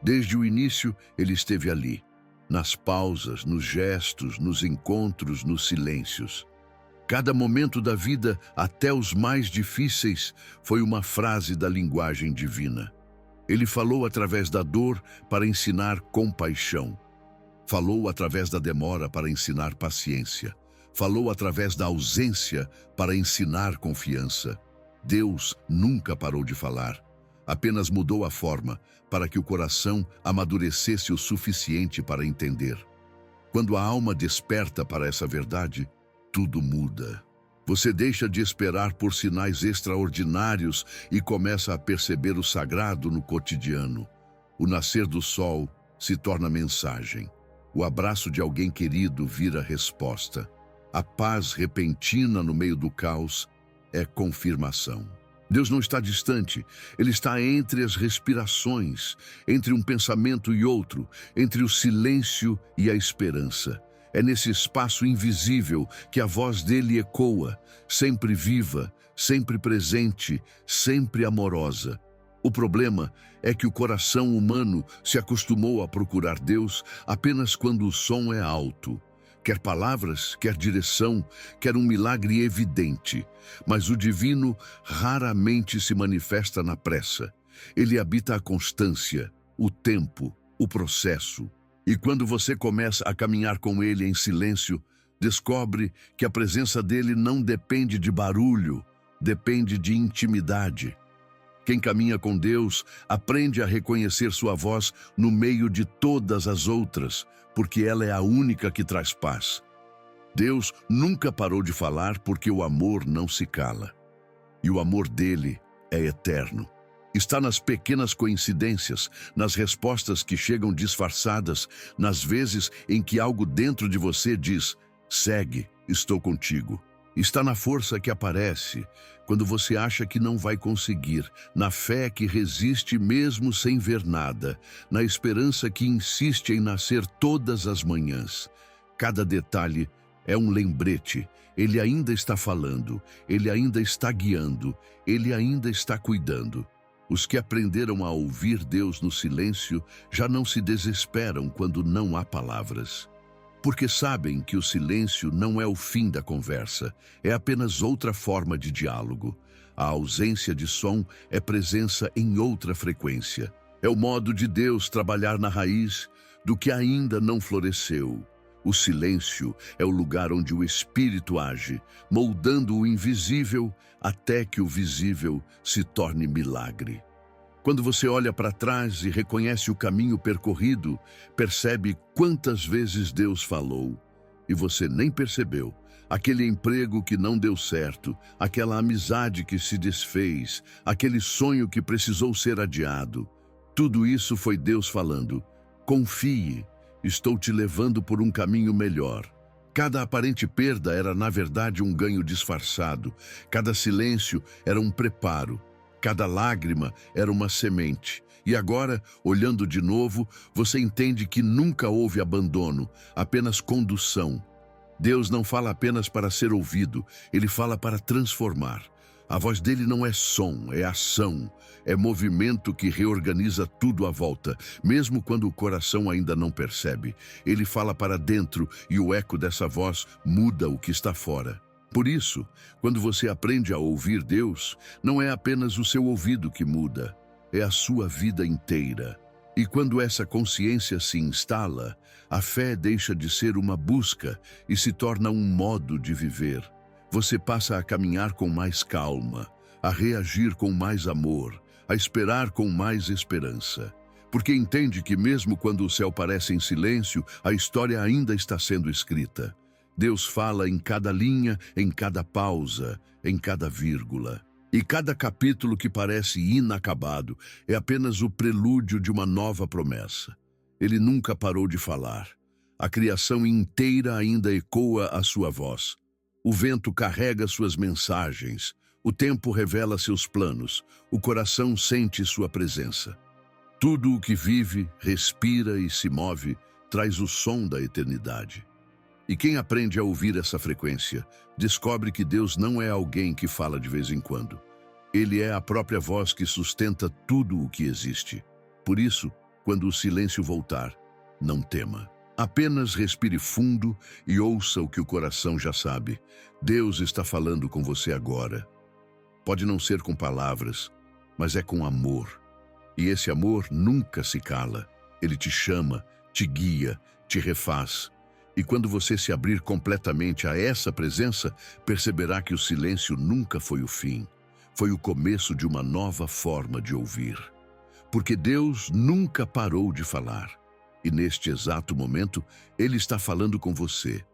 Desde o início, ele esteve ali, nas pausas, nos gestos, nos encontros, nos silêncios. Cada momento da vida, até os mais difíceis, foi uma frase da linguagem divina. Ele falou através da dor para ensinar compaixão. Falou através da demora para ensinar paciência. Falou através da ausência para ensinar confiança. Deus nunca parou de falar. Apenas mudou a forma para que o coração amadurecesse o suficiente para entender. Quando a alma desperta para essa verdade, tudo muda. Você deixa de esperar por sinais extraordinários e começa a perceber o sagrado no cotidiano. O nascer do sol se torna mensagem. O abraço de alguém querido vira resposta. A paz repentina no meio do caos é confirmação. Deus não está distante, Ele está entre as respirações, entre um pensamento e outro, entre o silêncio e a esperança. É nesse espaço invisível que a voz dele ecoa, sempre viva, sempre presente, sempre amorosa. O problema é que o coração humano se acostumou a procurar Deus apenas quando o som é alto. Quer palavras, quer direção, quer um milagre evidente. Mas o divino raramente se manifesta na pressa. Ele habita a constância, o tempo, o processo. E quando você começa a caminhar com ele em silêncio, descobre que a presença dele não depende de barulho, depende de intimidade. Quem caminha com Deus aprende a reconhecer sua voz no meio de todas as outras, porque ela é a única que traz paz. Deus nunca parou de falar porque o amor não se cala. E o amor dele é eterno. Está nas pequenas coincidências, nas respostas que chegam disfarçadas, nas vezes em que algo dentro de você diz: segue, estou contigo. Está na força que aparece quando você acha que não vai conseguir, na fé que resiste mesmo sem ver nada, na esperança que insiste em nascer todas as manhãs. Cada detalhe é um lembrete. Ele ainda está falando, ele ainda está guiando, ele ainda está cuidando. Os que aprenderam a ouvir Deus no silêncio já não se desesperam quando não há palavras. Porque sabem que o silêncio não é o fim da conversa, é apenas outra forma de diálogo. A ausência de som é presença em outra frequência. É o modo de Deus trabalhar na raiz do que ainda não floresceu. O silêncio é o lugar onde o Espírito age, moldando o invisível até que o visível se torne milagre. Quando você olha para trás e reconhece o caminho percorrido, percebe quantas vezes Deus falou e você nem percebeu. Aquele emprego que não deu certo, aquela amizade que se desfez, aquele sonho que precisou ser adiado. Tudo isso foi Deus falando: confie, estou te levando por um caminho melhor. Cada aparente perda era, na verdade, um ganho disfarçado. Cada silêncio era um preparo. Cada lágrima era uma semente. E agora, olhando de novo, você entende que nunca houve abandono, apenas condução. Deus não fala apenas para ser ouvido, ele fala para transformar. A voz dele não é som, é ação, é movimento que reorganiza tudo à volta, mesmo quando o coração ainda não percebe. Ele fala para dentro e o eco dessa voz muda o que está fora. Por isso, quando você aprende a ouvir Deus, não é apenas o seu ouvido que muda, é a sua vida inteira. E quando essa consciência se instala, a fé deixa de ser uma busca e se torna um modo de viver. Você passa a caminhar com mais calma, a reagir com mais amor, a esperar com mais esperança. Porque entende que mesmo quando o céu parece em silêncio, a história ainda está sendo escrita. Deus fala em cada linha, em cada pausa, em cada vírgula. E cada capítulo que parece inacabado é apenas o prelúdio de uma nova promessa. Ele nunca parou de falar. A criação inteira ainda ecoa a sua voz. O vento carrega suas mensagens. O tempo revela seus planos. O coração sente sua presença. Tudo o que vive, respira e se move traz o som da eternidade. E quem aprende a ouvir essa frequência, descobre que Deus não é alguém que fala de vez em quando. Ele é a própria voz que sustenta tudo o que existe. Por isso, quando o silêncio voltar, não tema. Apenas respire fundo e ouça o que o coração já sabe. Deus está falando com você agora. Pode não ser com palavras, mas é com amor. E esse amor nunca se cala. Ele te chama, te guia, te refaz. E quando você se abrir completamente a essa presença, perceberá que o silêncio nunca foi o fim. Foi o começo de uma nova forma de ouvir. Porque Deus nunca parou de falar. E neste exato momento, Ele está falando com você.